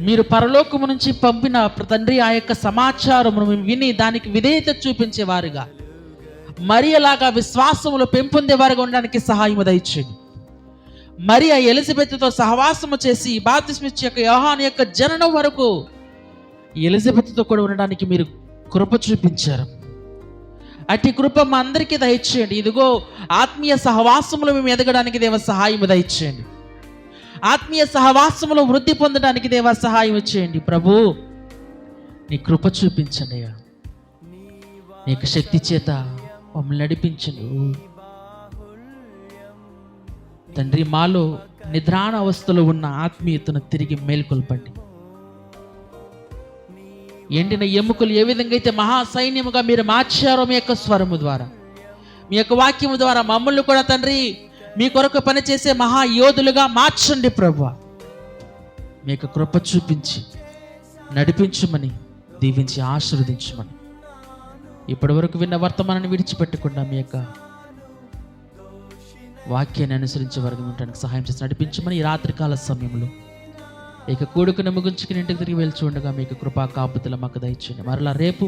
మీరు పరలోకము నుంచి పంపిన తండ్రి ఆ యొక్క సమాచారమును మేము విని దానికి విధేయత చూపించేవారుగా, మరి అలాగా విశ్వాసములో పెంపొందేవారుగా ఉండడానికి సహాయము దయచేయండి. మరి ఆ ఎలిజబెత్తో సహవాసము చేసి బాప్తిస్మిచ్చే యొక్క యోహాను యొక్క జననం వరకు ఎలిజబెత్తో కూడా ఉండడానికి మీరు కృప చూపించారు. అట్టి కృప మా అందరికీ దయచేయండి. ఇదిగో ఆత్మీయ సహవాసములో మేము ఎదగడానికి దేవ సహాయము దయచేయండి. ఆత్మీయ సహవాసములో వృద్ధి పొందడానికి దేవ సహాయం చేయండి ప్రభు. నీ కృప చూపించండి అయ్యా. నీకు శక్తి చేత మమ్మల్ని నడిపించండి తండ్రి. మాలో నిద్రాణ అవస్థలో ఉన్న ఆత్మీయతను తిరిగి మేల్కొల్పండి. ఎండిన ఎముకలు ఏ విధంగా అయితే మహాసైన్యముగా మీరు మార్చారో మీ యొక్క స్వరము ద్వారా, మీ యొక్క వాక్యము ద్వారా మమ్మల్ని కూడా తండ్రి మీ కొరకు పనిచేసే మహాయోధులుగా మార్చండి ప్రభువా. మీ యొక్క కృప చూపించి నడిపించమని, దీవించి ఆశీర్వదించమని, ఇప్పటి వరకు విన్న వర్తమానాన్ని విడిచిపెట్టకుండా మీ యొక్క వాక్యాన్ని అనుసరించే వరకు ఉండడానికి సహాయం చేసి నడిపించమని, ఈ రాత్రికాల సమయంలో ఇక కూడుకుని ముగించుకుని ఇంటికి తిరిగి వెళ్తూ ఉండగా మీకు కృపా కాపుదల మాకు దయచేయండి. మరలా రేపు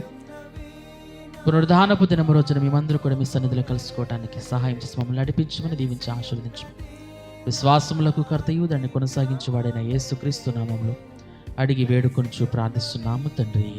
పునరుద్ధానపు దినము రోజున మేమందరూ కూడా మీ సన్నిధిలో కలుసుకోవడానికి సహాయం చేసి మమ్మల్ని నడిపించమని, దీవించి ఆశీర్వదించమని, విశ్వాసములకు కర్తయు దాన్ని కొనసాగించేవాడైన యేసుక్రీస్తు నామములో అడిగి వేడుకొనుచు ప్రార్థిస్తున్నాము తండ్రి.